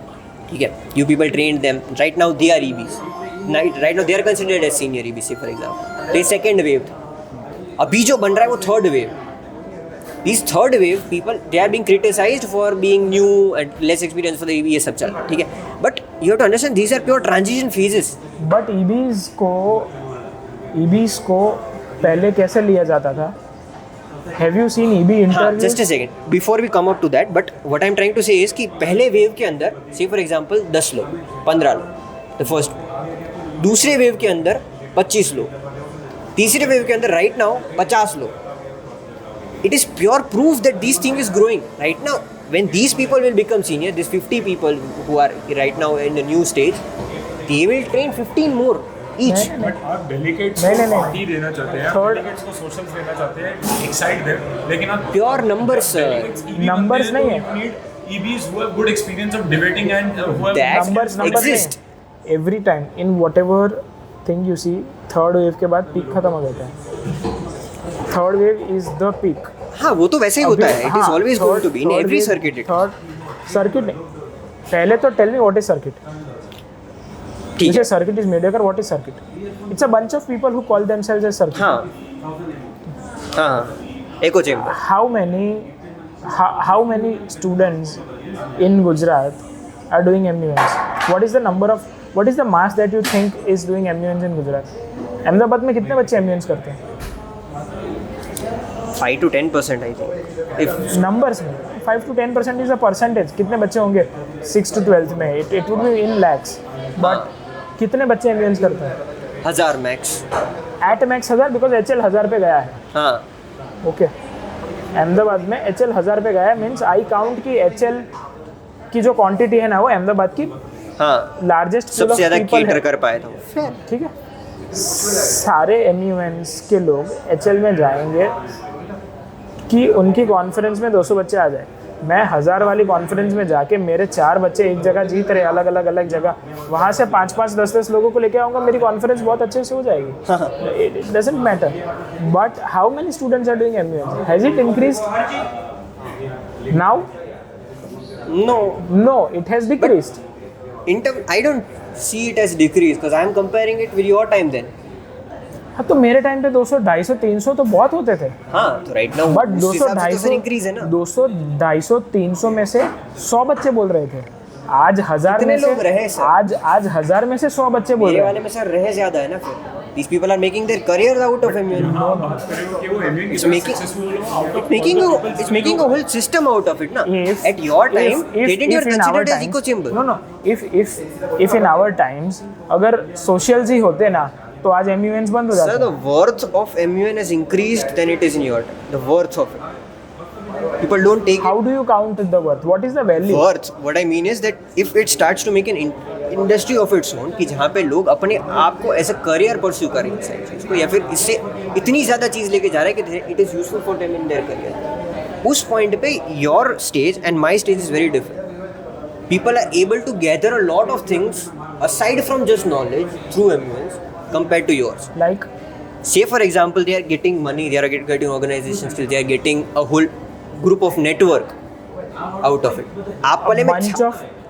ठीक है? You people trained them. Right now they are EBs. Right now they are considered as senior EBs, for example. तो ये second wave था. अभी जो बन रहा है वो third wave. These third wave people, they are being criticized for being new and less experienced for the EB, ये सब चल रहा है, ठीक है. But you have to understand these are pure transition phases. But EBs को पहले कैसे लिया जाता था? Have you seen EB interviews? Just a second. Before we come up to that, but what I'm trying to say is कि पहले wave के अंदर, say for example 10 लोग, 15 लोग, the first. दूसरे वेव के अंदर 25 लोग. तीसरे वेव के अंदर राइट नाउ 50 लोग. It is pure proof that this thing is growing. Right now, when these people will become senior, these 50 people who are right now in the new stage, they will train 15 more each. But आप delegates नहीं, को नहीं, party देना चाहते हैं, Third- delegates को socials देना चाहते हैं, excite them, लेकिन आप Pure numbers, sir. delegates EB Numbers बनते नहीं हैं, तो you need EBs who have good experience of debating and who have That numbers exist. नहीं. Every time in whatever thing you see, third wave के बाद peak खत्म हो जाता है. Third wave is the peak. हाँ, वो तो वैसे ही होता है. It is always going to be in every circuit. Third circuit नहीं. पहले तो tell me what is circuit. ठीक Which है. is circuit is mediocre. What is circuit? It's a bunch of people who call themselves as circuit. हाँ. Echo chamber. How many students in Gujarat are doing MUNs? What is the mass that you think is doing MUNs in Gujarat? Ahmedabad में कितने बच्चे MUNs करते हैं? 5 to 10%, I think. If Numbers में 5 to 10% is a percentage. कितने बच्चे होंगे 6 to 12th में? It would be in lakhs. But कितने बच्चे MUNs करते हैं? 1000 max. At max 1000 because HL 1000 पे गया है. हाँ. ओके. अहमदाबाद में HL 1000 पे गया है मीन्स आई काउंट की HL की जो क्वांटिटी है ना वो अहमदाबाद की हाँ. लार्जेस्ट सबसे ज़्यादा केटर कर पाया था. ठीक है. सारे MUNs के लोग HL में जाएंगे कि उनकी कॉन्फ्रेंस में 200 बच्चे आ जाए। मैं 1000 वाली कॉन्फ्रेंस में जाके मेरे 4 बच्चे एक जगह जीत रहे अलग अलग जगह, वहाँ से 5-5, 10-10 लोगों को लेके आऊँगा, मेरी कॉन्फ्रेंस बहुत अच्छे से हो जाएगी। It doesn't matter. But how many students are doing MUN? Has it increased now? No, it has decreased. I don't see it as decrease because I am comparing it with your time then. हाँ, तो मेरे time पे 200, 250, 300 तो बहुत होते थे। हाँ, तो राइट नाउ बट 200, तो 250, इंक्रीज है ना। 200, 250, 300 में से 100 बच्चे बोल रहे थे। आज 1000 में लोग रहे से सर? आज 1000 में से 100 बच्चे बोल मेरे रहे वाले में सर रहे ज्यादा है ना फिर। These people are making their careers out of MUN. It's making a whole system out of it, na. At your time, didn't you consider it as echo chamber? No. If in our times अगर socials ही होते ना तो आज MUNs बंद हो Sir, जाते। the worth of MUN has increased than it is in your time. The worth of it. People don't take How do you count the worth? What is the value? worth. What I mean is that if it starts to make an industry of its own, कि जहाँ पे लोग अपने आप को as a career pursue करें इस चीज़ को, या फिर इससे इतनी ज़्यादा चीज़ लेके जा रहे हैं कि it is useful for them in their career, उस पॉइंट पे your stage and my stage is very different. People are able to gather a lot of things aside from just knowledge through MUNs compared to yours. Like Say for example, they are getting money, they are getting organization skills, they are getting a whole group of network out of it. आप वाले में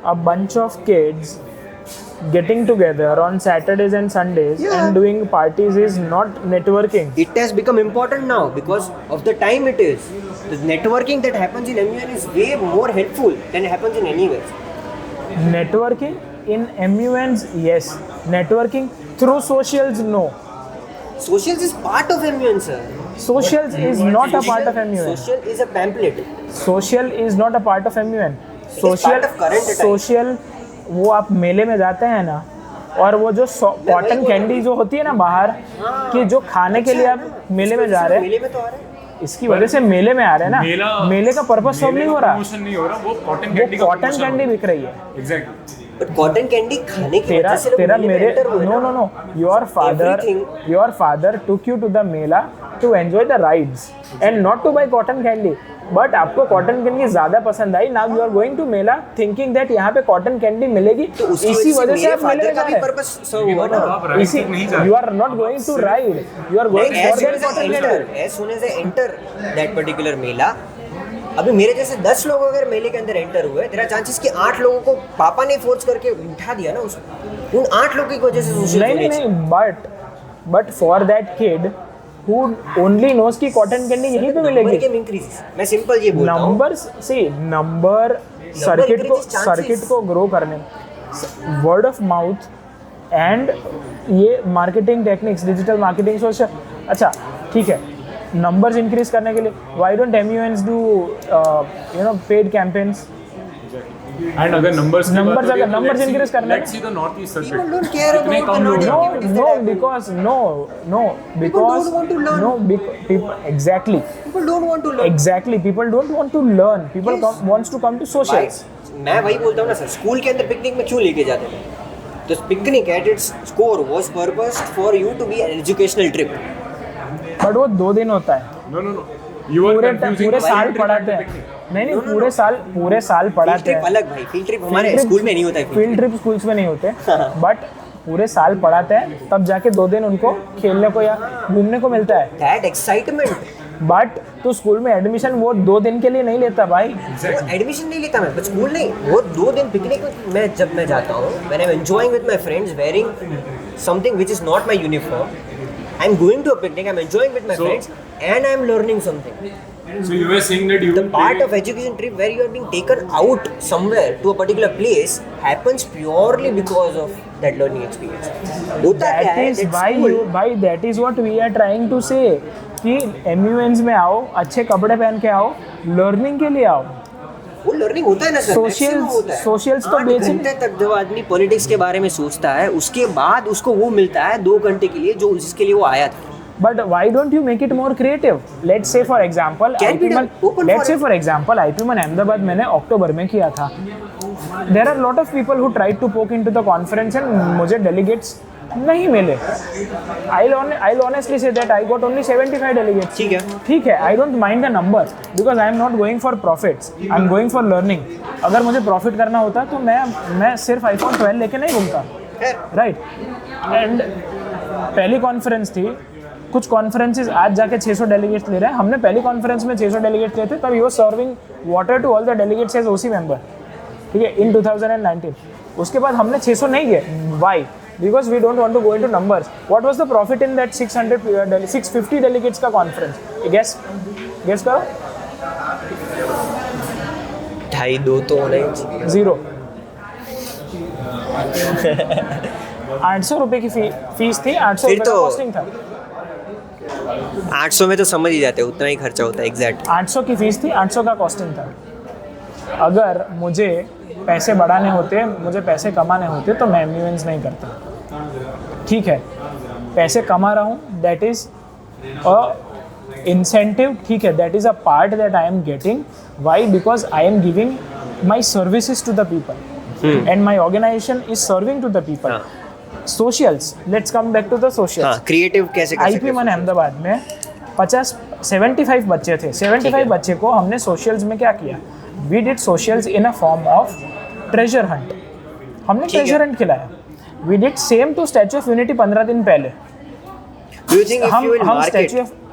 a bunch of kids getting together on Saturdays and Sundays and doing parties is not networking. it has become important now because of the time it is. The networking that happens in MUN is way more helpful than happens in anywhere. Networking in MUNs, yes. Networking through socials, no. Socials is part of MUN, sir. Socials is not a part of MUN. Social is a pamphlet. Social is not a part of MUN. is Social, part of current time. social वो आप मेले में जाते हैं ना, और वो जो कॉटन कैंडी जो होती है ना बाहर कि जो खाने के लिए आप मेले में जा रहे हैं, मेले में तो आ रहे हैं. इसकी वजह से मेले में आ रहे हैं ना, मेले का पर्पस सॉल्व नहीं हो रहा, प्रमोशन नहीं हो रहा, वो कॉटन वो कैंडी का कॉटन कैंडी बिक रही है। एग्जैक्टली। But cotton candy खाने की वजह से लोग तेरा मेले में मेरे enter हुए ना. no your father took you to the mela to enjoy the rides and not to buy cotton candy, but आपको कॉटन कैंडी ज़्यादा पसंद आई, now you are going to Mela thinking that यहाँ पे कॉटन कैंडी मिलेगी, तो उसकी इसी वजह से मेरे आप मेले father में का जा भी रहे हैं। पर्पस सर्व हुआ ना. इसी you are not going to ride, you are going As for soon that as I cotton enter, candy. as soon as I enter that particular मेला, अभी मेरे जैसे 10 लोग अगर मेले के अंदर एंटर हुए, तेरा चांसेस कि 8 लोगों को पापा ने फोर्स करके उठा दिया ना उसको, उन 8 लोगों की वजह से सोशल नहीं, but for that kid who only knows कि कॉटन कैंडी यहीं पे मिलेगी, मैं सिंपल ये बोलता हूँ, नंबर्स सी नंबर सर्किट को ग्रो करने, वर्ड ऑफ माउथ एंड ये marketing techniques, digital marketing, social, अच्छा ठीक है, नंबर्स इंक्रीज करने के लिए why don't MUNs do paid campaigns? And अगर नंबर्स इंक्रीज करने, let's see the north east circuit, people don't care about the North Indian no activities. because don't want to learn. no people exactly People don't want to learn. people don't want to learn, people Yes. wants to come to socials. मैं वही बोलता हूँ ना sir, school के अंदर picnic में क्यों लेके जाते थे? तो picnic at its core was purposed for you to be an educational trip. बट वो 2 दिन होता है, नो यू आर कंफ्यूजिंग पूरे साल पढ़ाते हैं, नहीं पूरे साल पढ़ाते हैं। अलग भाई, फील्ड ट्रिप हमारे स्कूल में नहीं होता है. फील्ड ट्रिप स्कूल्स में नहीं होते, बट पूरे साल पढ़ाते हैं, तब जाके 2 दिन उनको खेलने को या घूमने को मिलता है। That excitement. बट तो स्कूल में एडमिशन वो 2 दिन के लिए नहीं लेता भाई, वो एडमिशन नहीं लेता मैं, बट स्कूल नहीं, वो 2 दिन पिकनिक में जब मैं जाता हूँ, when I am enjoying with my friends wearing something which is not my uniform, I am going to a picnic, I am enjoying with my friends and I am learning something. So you were saying that you The part of education trip where you are being taken out somewhere to a particular place happens purely because of that learning experience. होता क्या है? that is what we are trying to say कि MUNs में आओ, अच्छे कपड़े पहन के आओ, लर्निंग के लिए आओ। वो लर्निंग होता है ना सर, सोशल्स तो 8 घंटे तक जब आदमी पॉलिटिक्स के बारे में सोचता है, उसके बाद उसको वो मिलता है 2 घंटे के लिए जो जिसके लिए वो आया था. But why don't you make it more creative? Let's say for example, IPMAN Ahmedabad मैंने अक्टूबर में किया था. There are lot of people who tried to poke into the conference and मुझे delegates नहीं मिले. I'll honestly say that I got only 75 delegates. ठीक है, I don't mind the number because I am not going for profits. I am going for learning. अगर मुझे profit करना होता तो मैं सिर्फ iPhone 12 लेके नहीं घूमता, राइट. एंड पहली कॉन्फ्रेंस थी, कुछ कॉन्फ्रेंसेस आज जाके 600 डेलीगेट्स ले रहे हैं. हमने पहली कॉन्फ्रेंस में 600 डेलीगेट्स लिए थे, तब he was serving water to all the delegates as OC member, ठीक है, इन 2019. उसके बाद हमने 600 नहीं गए. Why? Because we don't want to go into numbers. What was the profit in that 650 delegates का कॉन्फ्रेंस? गेस करो. 2.5 तो होना ही. 0. 800 रुपये की फीस थी. 800 रुपये का कॉस्टिंग था. 800 में तो समझ ही जाते हैं, उतना ही खर्चा होता है. एग्जैक्ट 800 की फीस थी, 800 का कॉस्टिंग था. अगर मुझे पैसे बढ़ाने होते, मुझे पैसे कमाने होते, तो मैं MUNs नहीं करता. ठीक है, पैसे कमा रहा हूँ, दैट इज़ अ इंसेंटिव. ठीक है, that is a part that I am getting. Why? Because I am giving my services to the people and my organization is serving to the people. Socials, let's come back to the socials. Creative कैसे कर सकते हैं? IP1 Ahmedabad में 75 बच्चे थे. 75 बच्चे को हमने सोशल्स में क्या किया? We did socials in a form of treasure hunt. हमने ट्रेजर हंट खिलाया. We did same to Statue of Unity 15 दिन पहले.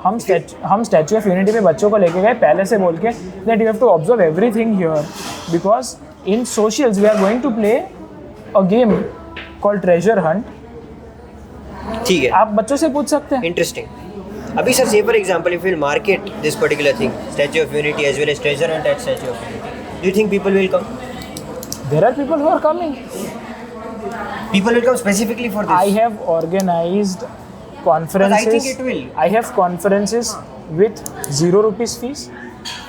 हम स्टैच्यू ऑफ यूनिटी में बच्चों को लेके गए पहले से बोल के that you have to observe everything here because in socials we are going to play a game called treasure hunt. ठीक है, आप बच्चों से पूछ सकते हैं. इंटरेस्टिंग. अभी सर से for example if will market this particular thing, Statue of Unity as well as treasure hunt at Statue of Unity, do you think people will come? There are people who are coming. People will come specifically for this. I have organized conferences. But I think it will. I have conferences with 0 rupees fees,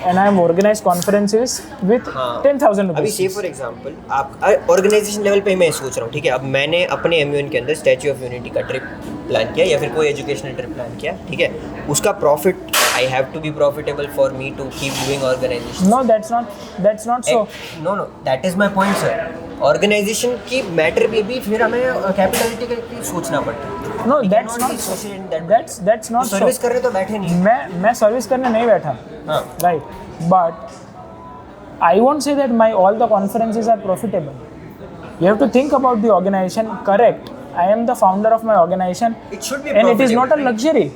and I have organized conferences with 10,000 rupees. अभी से for example आप organisation level पे मैं सोच रहा हूँ, ठीक है, अब मैंने अपने MUN के अंदर स्टैच्यू ऑफ यूनिटी का ट्रिप प्लान किया या फिर कोई एजुकेशनल ट्रिप प्लान किया, ठीक है, उसका profit I have to be profitable for me to keep doing organization. No, that's not so. No, that is my point, sir. Organization की मैटर पे भी फिर हमें कैपिटलिटी का सोचना पड़ता है. No, that's not so. Service कर रहे तो बैठे नहीं. मैं सर्विस करने नहीं बैठा. हाँ. Right, but I won't say that all the conferences are profitable. You have to think about the organization. Correct. I am the founder of my organization. It should be and profitable. It is not a luxury.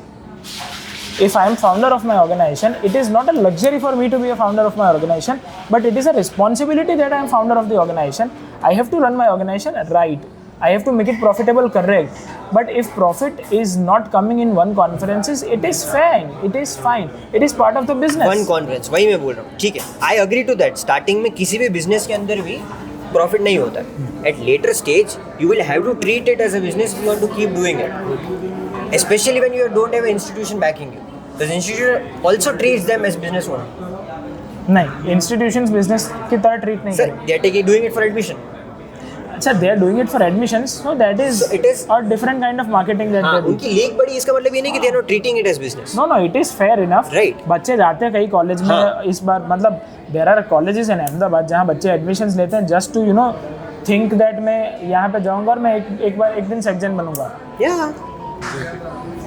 If I am founder of my organization, it is not a luxury for me to be a founder of my organization, but it is a responsibility that I am founder of the organization. I have to run my organization right. I have to make it profitable, correct. But if profit is not coming in one conferences, it is fine. It is fine. It is part of the business. One conference, वही मैं बोल रहा हूँ. ठीक है, I agree to that. Starting में किसी भी business के अंदर भी profit नहीं होता है. At later stage, you will have to treat it as a business if you want to keep doing it. Especially when you don't have an institution backing you. The institution also treats them as business owner. नहीं, institutions business की तरह treat नहीं Sir, करेंगे. they are doing it for admission. अच्छा, they are doing it for admissions, so that is it is a different kind of marketing that they do. उनकी leak बड़ी, इसका मतलब ये नहीं कि they are not treating it as business. No, it is fair enough. Right. बच्चे जाते हैं कई कॉलेज में इस बार, मतलब there are colleges in Ahmedabad जहाँ बच्चे admissions लेते हैं just to think that मैं यहाँ पे जाऊँगा और मैं एक दिन section बनूँगा. Yeah.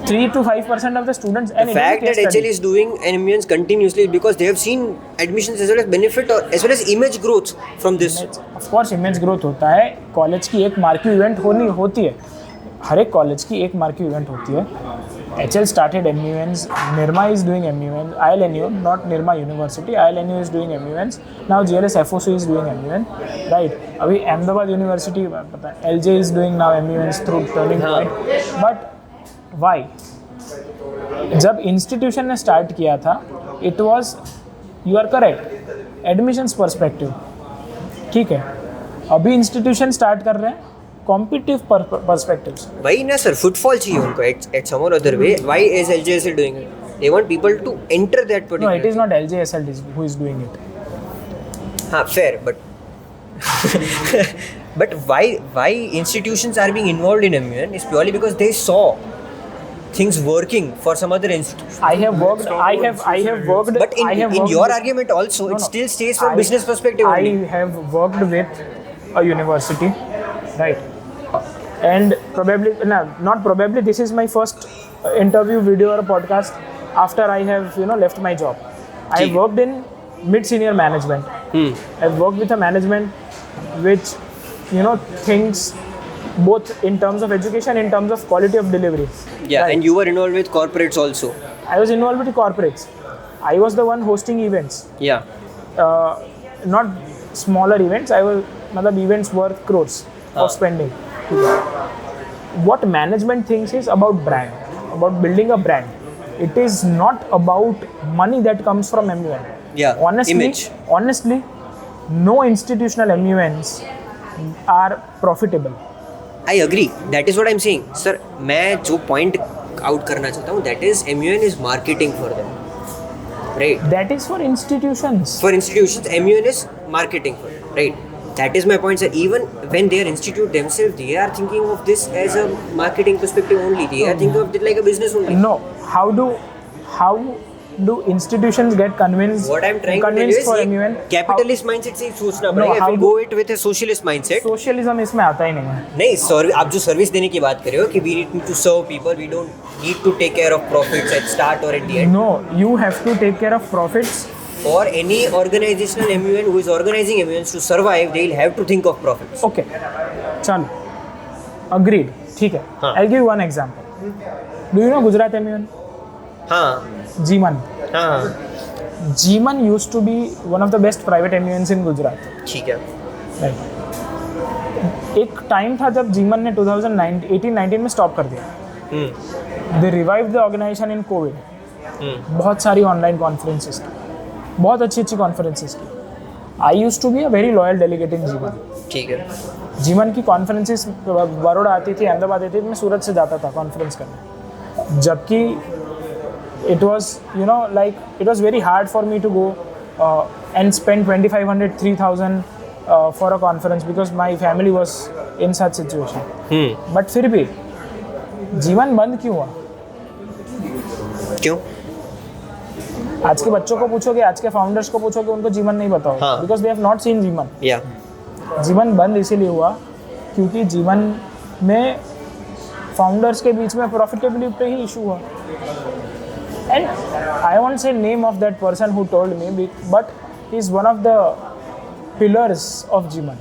3 to 5% of the students. The fact that HL is doing MUNs continuously is because they have seen admissions as well as benefit or as well as image growth from this. Of course, image growth होता है. College की एक marquee event होती है. हर एक college की एक marquee event होती है. HL started MUNs. Nirma is doing MUNs. ILNU, not Nirma University. ILNU is doing MUNs. Now GLS FOC is doing MUN. Right. अभी अहमदाबाद यूनिवर्सिटी पता है. LJ is doing now MUNs through Turning Point. But why? जब institution ने start किया था, it was, you are correct, admissions perspective. ठीक है, अभी इंस्टीट्यूशन स्टार्ट कर रहे हैं कॉम्पिटिटिव पर्सपेक्टिव्स. वही ना सर, फुटफॉल चाहिए उनको at some or other way. Why is LJSL doing it? They want people to enter that particular. No, it is not LJSL who is doing it. हाँ, fair, but why institutions are being involved in MUN is purely because they saw things working for some other institution. I have worked. But in your argument also, it still stays from business perspective only. I have worked with a university, right? And probably, no, not probably, this is my first interview video or podcast after I have, left my job. I ठीक है. worked in mid-senior management. I've worked with a management which, thinks both in terms of education, in terms of quality of delivery. Yeah, Right. and you were involved with corporates also. I was involved with corporates. I was the one hosting events. Yeah. Not smaller events. Events worth crores of spending. What management thinks is about brand, about building a brand. It is not about money that comes from MUN. Yeah, image. Honestly, no institutional MUNs are profitable. I agree. That is what I'm saying. Sir, मैं जो point out करना चाहता हूँ, that is MUN is marketing for them. Right. That is for institutions. For institutions, MUN is marketing for them. Right. That is my point, sir. Even when they are institute themselves, they are thinking of this as a marketing perspective only. They are thinking of it like a business only. No. How do institutions get convinced? What I'm trying to tell you convinced is for ये MUN? capitalist mindset से ही सोचना No, पड़ेगा. If how we do- go it with a socialist mindset, Socialism इसमें आता ही नहीं है. नहीं, आप जो सर्विस देने की बात कर रहे हो कि we need to serve people, we don't need to take care of profits at start or at the end. No, you have to take care of profits. For any organizational MUN who is organizing MUNs to survive, they will have to think of profits. Okay, चलो, agreed. ठीक है. हाँ. I'll give you one example. Do you know Gujarat MUN? हाँ G1. हाँ G1 used to be one of the best private MUNs in Gujarat. ठीक है. Right. एक time था जब G1 ने 2018-19 में स्टॉप कर दिया. They revived the organization in COVID. बहुत सारी ऑनलाइन कॉन्फ्रेंसेस की, बहुत अच्छी कॉन्फ्रेंसेस की. I use to be a very loyal delegate in G1. ठीक है. G1 की कॉन्फ्रेंसेस बड़ौदा आती थी, अहमदाबाद आती थी, मैं सूरत से जाता था कॉन्फ्रेंस करने. जबकि it was it was very hard for me to go and spend 2,500 3,000 for a conference because my family was in such situation. But फिर भी G1 बंद क्यों हुआ? क्यों? आज के बच्चों को पूछोगे, आज के फाउंडर्स को पूछोगे, उनको G1 नहीं पता होगा. हाँ. Because they have not seen G1. या G1 बंद इसीलिए हुआ क्योंकि G1 में फाउंडर्स के बीच में प्रॉफिटेबिलिटी पे ही इशू हुआ. And I won't say name of that person who told me, but he's one of the pillars of G1.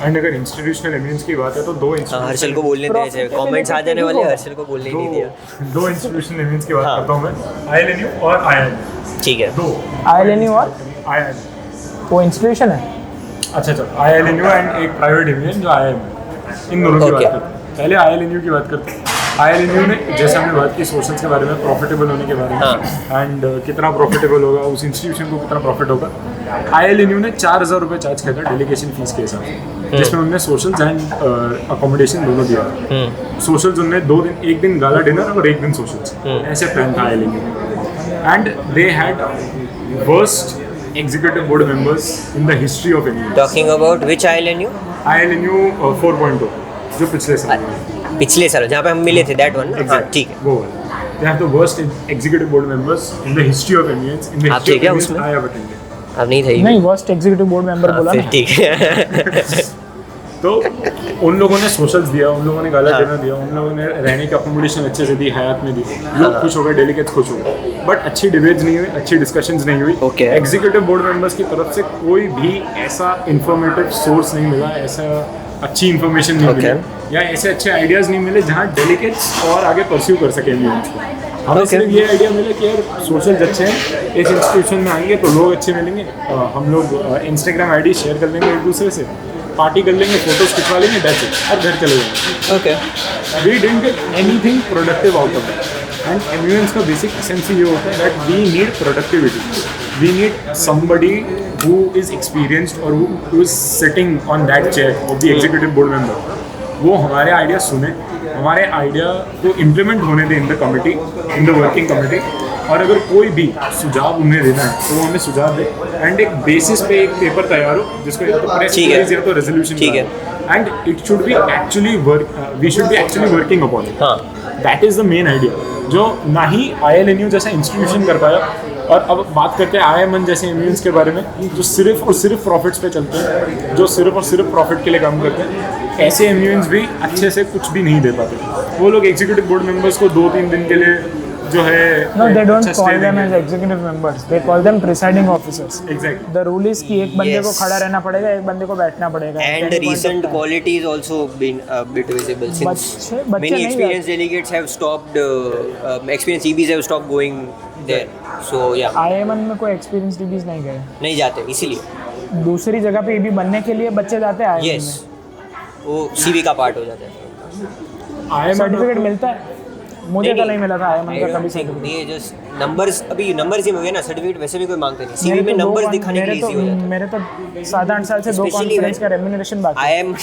And अगर इंस्टीट्यूशनल एमिनेंस की बात है तो दो हर्षल को बोलने दे, कमेंट्स आ जाने वाले, हर्षल को बोलने ही नहीं दिया. दो इंस्टीट्यूशनल एमिनेंस की बात करता हूँ मैं, ILNU और IIM. ठीक है. दो ILNU और IIM. वो इंस्टीट्यूशन है. अच्छा ILNU एंड एक प्राइवेट एमिनेंस जो IIM है, इन दोनों की बात करते हैं. पहले ILNU की बात करते हैं. ILNU ने जैसे हमने बात की सोशल्स के बारे में, प्रॉफिटेबल होने के बारे में, एंड कितना प्रॉफिटेबल होगा उस इंस्टीट्यूशन को, कितना प्रॉफिट होगा. ILNU ने 4,000 रुपये चार्ज किया था डेलीगेशन फीस के हिसाब से, जिसमें उन्होंने सोशल्स एंड अकोमोडेशन दोनों दिया. सोशल्स उन्होंने 2 दिन, एक दिन गाला डिनर और एक दिन सोशल्स, ऐसे प्लान था ILNU. And they had worst executive board members in the history of India. Talking about which ILNU? ILNU 4.0 जो पिछले साल पिछले साल जहाँ पे हम मिले थे, दैट वन. हाँ ठीक है. वो they have the worst executive board members in the history of MUNs. In the आप history थे क्या of MUNs उसमें? I have attended. अब नहीं था. नहीं, वर्स्ट एग्जीक्यूटिव बोर्ड मेंबर बोला फिर ना. ठीक है. तो उन लोगों ने सोशल्स दिया, उन लोगों ने गाला डिनर दिया, उन लोगों ने रहने की अकोमोडेशन अच्छे से दी, हयात में दी. लोग खुश हो गए, डेलीगेट्स खुश हो गए, बट अच्छी डिबेट्स नहीं हुई, अच्छी डिस्कशंस नहीं हुई. Okay. एग्जीक्यूटिव बोर्ड मेंबर्स की तरफ से कोई भी ऐसा इंफॉर्मेटिव सोर्स नहीं मिला, ऐसा अच्छी इन्फॉर्मेशन नहीं Okay. मिली, या ऐसे अच्छे आइडियाज़ नहीं मिले जहाँ डेलीगेट्स और आगे परस्यू कर सकें MUNs को. हमें सिर्फ ये आइडिया मिला कि यार सोशल अच्छे हैं, इस इंस्टीट्यूशन में आएंगे तो लोग अच्छे मिलेंगे, हम लोग इंस्टाग्राम ID शेयर कर लेंगे एक दूसरे से, पार्टी कर लेंगे, फोटोज खिंचवा लेंगे, दैट्स इट, और घर चले जाएंगे. Okay. We didn't get anything productive out of it. And MUNs का बेसिक एसेंस ये होता है that we need productivity. We need somebody who is experienced or who is sitting on that chair of the executive board member. वो हमारे idea सुने, हमारे idea को implement होने दें in the committee, in the working committee. और अगर कोई भी सुझाव उन्हें देना है तो वो हमें सुझाव दे, एंड एक बेसिस पे एक पेपर तैयार हो जिसको या तो प्रेस रिलीज या तो रेजोल्यूशन. ठीक है. And it should be actually we should be actually working upon it. हाँ. That is the main idea, जो ना ही ILNU जैसा इंस्टीट्यूशन कर पाया. और अब बात करते हैं IIM जैसे MUNs के बारे में, जो सिर्फ और सिर्फ प्रॉफिट्स पे चलते हैं, जो सिर्फ और सिर्फ प्रॉफिट के लिए काम करते हैं. ऐसे एमयूएंस भी अच्छे से कुछ भी नहीं दे पाते। वो लोग एग्जीक्यूटिव बोर्ड मेंबर्स को 2-3 दिन के लिए जो है No, they don't अच्छा call stay them as देंगे। executive members. They call them presiding officers. Exactly. The rule is कि एक बंदे को Yes. खड़ा रहना पड़ेगा, एक बंदे को बैठना पड़ेगा. And At any point recent of time. qualities also been a bit visible since बच्चे many नहीं experienced delegates have stopped, experienced EBs have stopped going there. So yeah, IIMN में कोई experienced DBs नहीं गए. नहीं जाते इसीलिए। दूसरी जगह पे EB बनने के लिए बच्चे जाते हैं IIMN Yes, में. वो CV का पार्ट हो जाता है। सर्टिफिकेट मिलता है. मुझे तो नहीं मिला था IIMN का कभी सर्टिफिकेट. ये जस्ट नंबर्स, अभी नंबर्स ही हो गए ना, सर्टिफिकेट वैसे भी कोई मांगते नहीं, CV में नंबर्स दिखाने के लिए इजी हो जाता है। मेरे तो 7-8 साल से 2 Especially कॉन्फ्रेंस when का रेम्यूनरेशन बाकी है. I am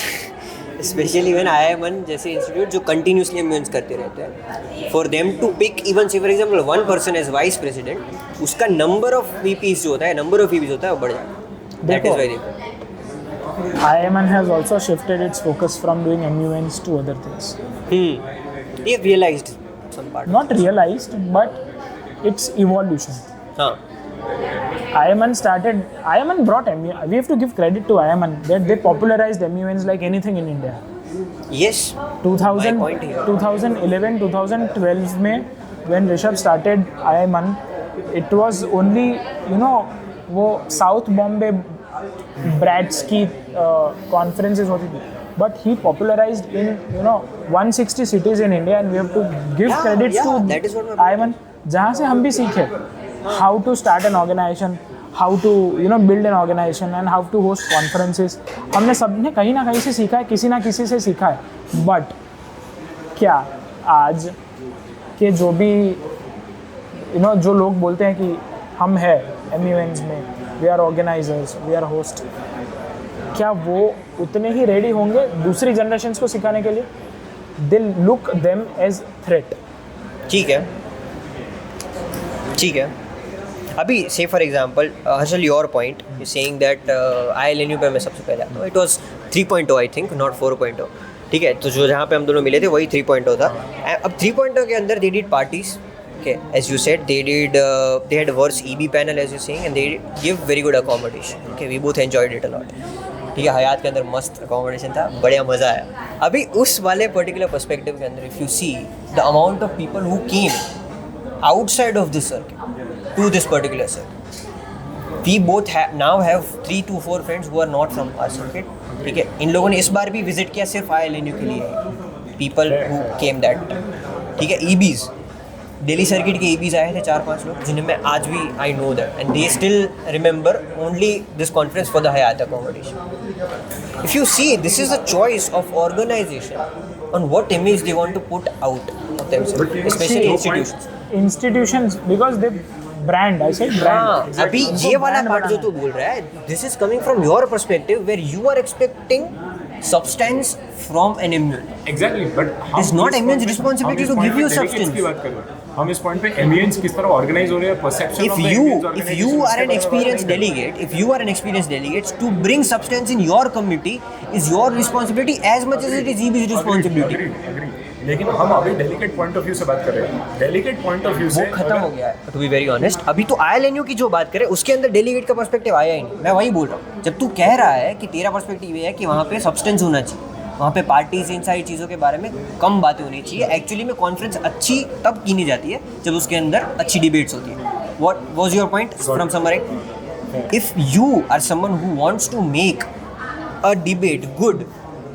specially when IIMN जैसे इंस्टीट्यूट जो कंटिन्यूसली एम्यूएंस करते रहते हैं, for them to pick even say for example one person as vice president, उसका नंबर ऑफ VPs जो होता है, नंबर ऑफ VPs होता है वो बढ़ जाता है। दैट इज देखो, why IIMN has also shifted its focus from doing MUNs to other things. ये realised some part. Not realized, but it's evolution. हाँ, IIMN brought MU. We have to give credit to IIMN that they popularized MUNs like anything in India. Yes, 2000, My point here. 2011, 2012 में when Rishabh started IIMN, it was only, you know, वो South Bombay brats की conferences होती थी. But he popularized in, you know, 160 cities in India, and we have to give Yeah, credits yeah, to that is what my IIMN. जहाँ से हम भी सीखे how to start an organization, how to, you know, build an organization and how to host conferences. हमने सबने कहीं ना कहीं से सीखा है, किसी ना किसी से सीखा है. But क्या आज के जो भी, you know, जो लोग बोलते हैं कि हम हैं MUNs में, we are organizers, we are host, क्या वो उतने ही रेडी होंगे दूसरी जनरेशन्स को सिखाने के लिए? They look them as threat. ठीक है, ठीक है। अभी से for example Harshal, your point you saying that ILNU पे मैं सबसे पहले आता हूँ, it was 3.0 I think, not 4.0, ठीक है। तो जो जहाँ पे हम दोनों मिले थे वही 3.0 था। अब 3.0 के अंदर they did parties, okay, as you said, they had worse EB panel as you saying, and they give very good accommodation, okay, we both enjoyed it a lot, ठीक है। हयात के अंदर मस्त अकोमोडेशन था, बढ़िया मज़ा आया। अभी उस वाले पर्टिकुलर पर्सपेक्टिव के अंदर if you see the amount of people who came outside of this circuit to this particular circuit, we both now have 3 to 4 friends who are not from our circuit, ठीक है। इन लोगों ने इस बार भी visit किया सिर्फ ILNU के लिए, पीपल हु केम दैट, ठीक है। EBs दिल्ली सर्किट के EBs आए थे 4-5 लोग, जिन्हें मैं आज भी I know that, and they still remember only this conference for the Hyatt accommodation. If you see, this is the choice of organisation on what image they want to put out of themselves, specially Institutions, because they brand, I said brand. हाँ, अभी ये वाला part जो तू बोल रहा है, this is coming from your perspective where you are expecting substance from an MUN. Exactly, but It's not MUN's responsibility to give you substance. की बात कर रहे हैं। हम इस पॉइंट पे MUNs किस तरह ऑर्गेनाइज हो रहे हैं, perception If you are an experienced delegate, to bring substance in your community is your responsibility as much as it is EB's responsibility. Agree. लेकिन हम अभी डेलीगेट पॉइंट ऑफ व्यू से बात कर रहे हैं। डेलीगेट पॉइंट ऑफ व्यू से वो खत्म हो गया है, टू बी वेरी ऑनेस्ट। अभी तो ILNU की जो बात करें उसके अंदर डेलीगेट का पर्सपेक्टिव आया ही नहीं। मैं वही बोल रहा हूँ, जब तू कह रहा है कि तेरा पर्सपेक्टिव ये है कि वहाँ पे सब्सटेंस होना चाहिए, वहाँ पे पार्टीज, इन सारी चीज़ों के बारे में कम बातें होनी चाहिए। एक्चुअली में कॉन्फ्रेंस अच्छी तब की नहीं जाती है जब उसके अंदर अच्छी डिबेट्स होती है। What was your point from summary? If you are someone who wants to make a debate good,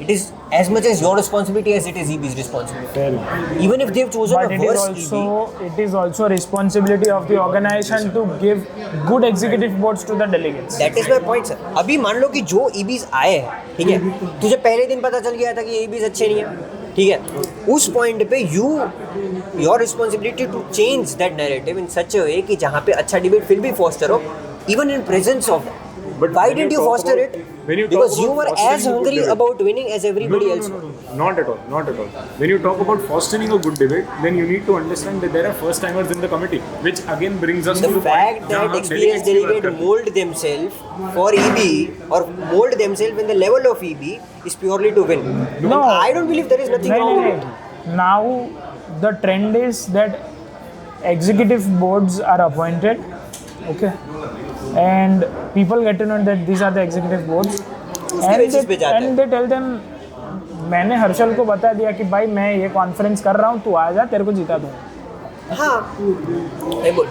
it is as much as your responsibility as it is EB's responsibility. Even if they've chosen But a it is worse also EB. it is also responsibility of the organization to give good executive boards to the delegates. That is my point, sir. अभी मान लो कि जो EBs आए हैं, ठीक है, तुझे पहले दिन पता चल गया था कि EBs अच्छे नहीं है, ठीक है, उस पॉइंट पे your responsibility to change that narrative in such a way कि जहाँ पे अच्छा डिबेट फिर भी foster हो, even in presence of. But why didn't you foster it? Because you were as hungry about winning as everybody else. No. Not at all. When you talk about fostering a good debate, then you need to understand that there are first timers in the committee, which again brings us The to the fact point that experienced delegate mold themselves for EB or mold themselves in the level of EB is purely to win. No. I don't believe there is nothing wrong with it. Now the trend is that executive boards are appointed, okay, and people get to know that these are the executive boards, उसके basis पे जाते हैं। and they tell them मैंने हर्षल को बता दिया कि भाई मैं ये कॉन्फ्रेंस कर रहा हूँ, तू आ जा, तेरे को जिता दूंगा. हाँ,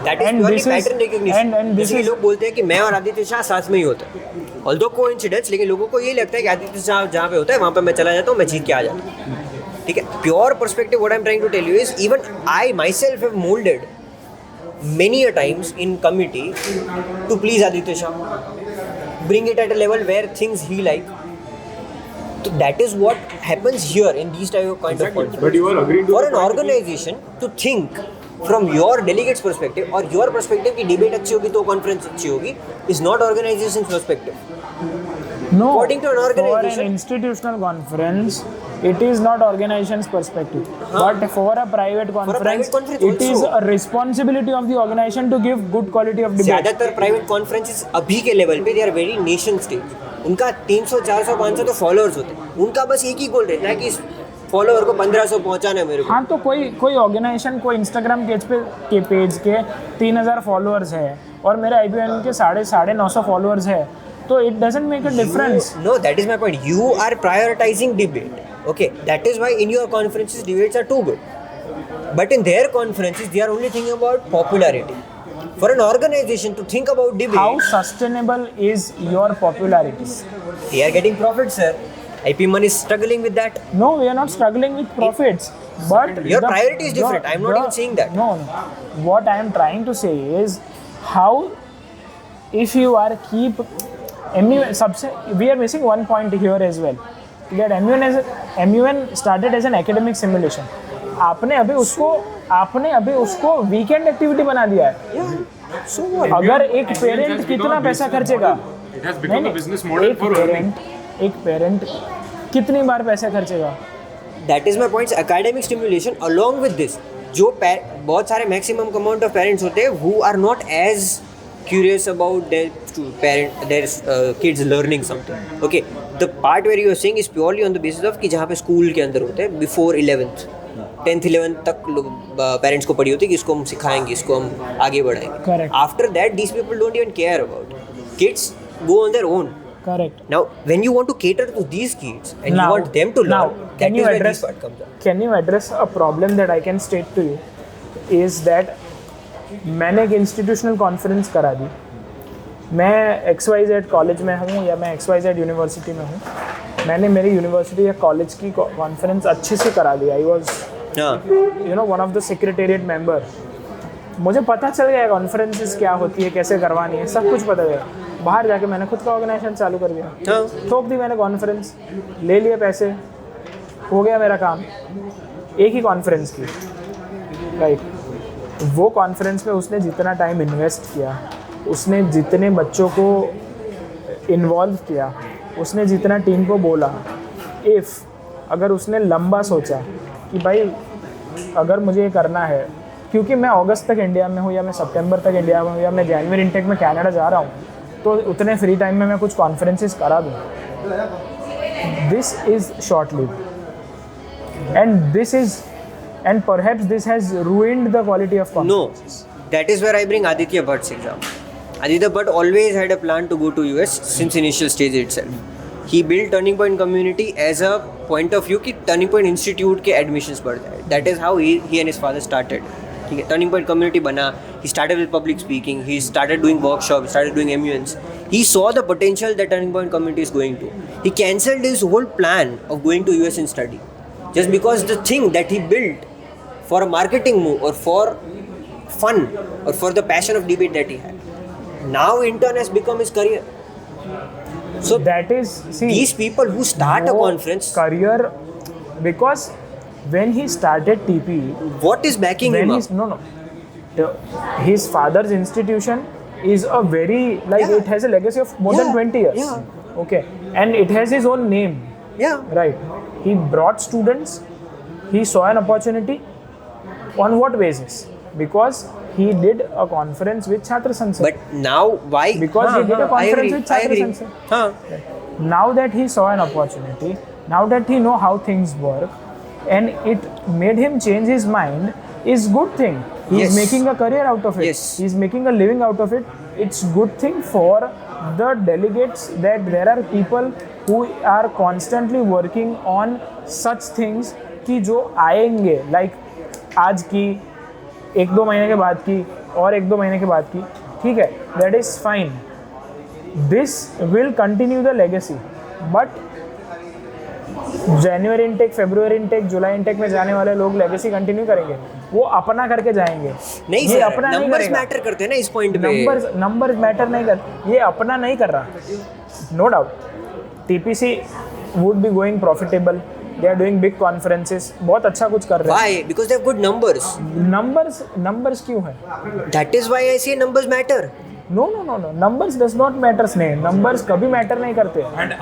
that is And purely this is- pattern recognition. and this जैसे कि is- लोग बोलते हैं कि मैं और आदित्य शाह साथ में ही होते हैं, although coincidence, लेकिन लोगों को ये लगता है कि आदित्य शाह जहाँ पे होता है वहाँ पे मैं चला जाता हूँ, मैं जीत के आ जाता हूँ. ठीक है, pure perspective what I'm trying to tell you is even I myself have molded many a times in committee to please Aditya Shah, bring it at a level where things he like. So that is what happens here in these type of kind of Exactly. conferences. But you are agreeing to For the an point. organization to think from your delegates perspective और your perspective की debate अच्छी होगी तो conference अच्छी होगी is not organization's perspective. No, According to an for organization- an institutional conference, it is not organization's perspective. But for a private conference, conference it is also. a responsibility of the organization to give good quality of debate. ज़्यादातर private conferences अभी के level पे they are very nascent stage. उनका 300 400 500 तो followers होते हैं. उनका बस एक ही गोल रहता है कि इस फॉलोअर को 1500 पहुंचाना है मेरे को. हाँ, तो कोई ऑर्गेनाइजेशन को इंस्टाग्राम पेज के 3000 फॉलोअर्स है और मेरे IPN के 950 फॉलोअर्स है, तो it doesn't make a difference. No, that is my point. You are prioritizing debate. Okay, that is why in your conferences debates are too good. But in their conferences, they are only thinking about popularity. For an organization to think about debate, How sustainable is your popularity? they are getting profits, sir. IP1 is struggling with that. No, we are not struggling with profits. But Your priority is different. I'm not even saying that. No. What I am trying to say is how, if you are we are missing one point here as well. That MUN started as an academic simulation. आपने अभी उसको weekend activity बना दिया है. Yeah. So what? अगर एक MUN parent has कितना become a पैसा business खर्चेगा, model. It has become a business model for earning. एक पेरेंट कितनी बार पैसा खर्चेगा? That is my point. Academic stimulation along with this. जो बहुत सारे maximum amount of parents होते हैं who are not as curious about their kids learning something. Okay, the part where you are saying is purely on the basis of कि जहाँ पे school के अंदर होते हैं before 11th 10th 11th तक पेरेंट्स को पड़ी होती है कि इसको हम सिखाएंगे, इसको हम आगे बढ़ाएंगे. Correct. After that these people don't even care about kids go on their own. Correct. Now when you want to cater to these kids and you want them to learn, that is where this part comes up. Can you address a problem that I can state to you is that मैंने एक institutional conference करा दी. मैं XYZ college में हूँ या मैं XYZ university में हूँ, मैंने मेरी यूनिवर्सिटी या कॉलेज की कॉन्फ्रेंस अच्छे से करा दी. I was one of the secretariat member. मुझे पता चल गया कॉन्फ्रेंसेस क्या होती है, कैसे करवानी है, सब कुछ पता गया. बाहर जाके मैंने खुद का ऑर्गेनाइजेशन चालू कर दिया. ठोक दी मैंने कॉन्फ्रेंस, ले लिए पैसे, हो गया मेरा काम. एक ही कॉन्फ्रेंस की, राइट. वो कॉन्फ्रेंस में उसने जितना टाइम इन्वेस्ट किया, उसने जितने बच्चों को इन्वॉल्व किया, उसने जितना टीम को बोला, अगर उसने लंबा सोचा कि भाई अगर मुझे ये करना है, क्योंकि मैं अगस्त तक इंडिया में हूँ या मैं सितंबर तक इंडिया में हूँ या मैं जनवरी इनटेक में कनाडा जा रहा हूँ, तो उतने फ्री टाइम में मैं कुछ कॉन्फ्रेंसेस करा दूँ. This is short lived and perhaps this has ruined the quality of conferences. No, that is where I bring Aditya Bhatt's example. Aditya Bhatt always had a plan to go to US since initial stage itself. He built Turning Point Community as a point of view कि Turning Point Institute के admissions बढ़ जाए. That is how he and his father started. ठीक है, Turning Point Community बना. He started with public speaking. He started doing workshops. Started doing MUNs. He saw the potential that Turning Point Community is going to. He cancelled his whole plan of going to US and study just because the thing that he built for a marketing move or for fun or for the passion of debate that he had, now intern has become his career. So that is, see, these people who start a conference, career, because when he started TP, what is backing him up? His father's institution is a very it has a legacy of more than 20 years. Yeah. Okay, and it has his own name. Yeah. Right. He brought students. He saw an opportunity. On what basis? Because he did a conference with Chhatra Sansad. But now why? Because he did a conference with Chhatra Sansad. Right. Now that he saw an opportunity, now that he know how things work, and it made him change his mind, is good thing. He is making a career out of it. Yes. He is making a living out of it. It's good thing for the delegates that there are people who are constantly working on such things कि जो आएंगे like आज की 1-2 महीने के बाद की और 1-2 महीने के बाद की, ठीक है, that is fine. This will continue the legacy, but January intake, February intake, July intake में जाने वाले लोग लेगेसी कंटिन्यू करेंगे, वो अपना करके जाएंगे. नहीं ये सर, अपना नहीं नंबर्स करेगा. मैटर करते हैं ना इस पॉइंट पे. नंबर्स मैटर नहीं कर, ये अपना नहीं कर रहा, no doubt. TPC would be going profitable, they are doing big conferences, बहुत अच्छा कुछ कर रहे हैं. Why? Because they have good numbers. Numbers क्यों है? That is why I say numbers matter. No, numbers does not matters. नहीं, numbers कभी मैटर नहीं करते. And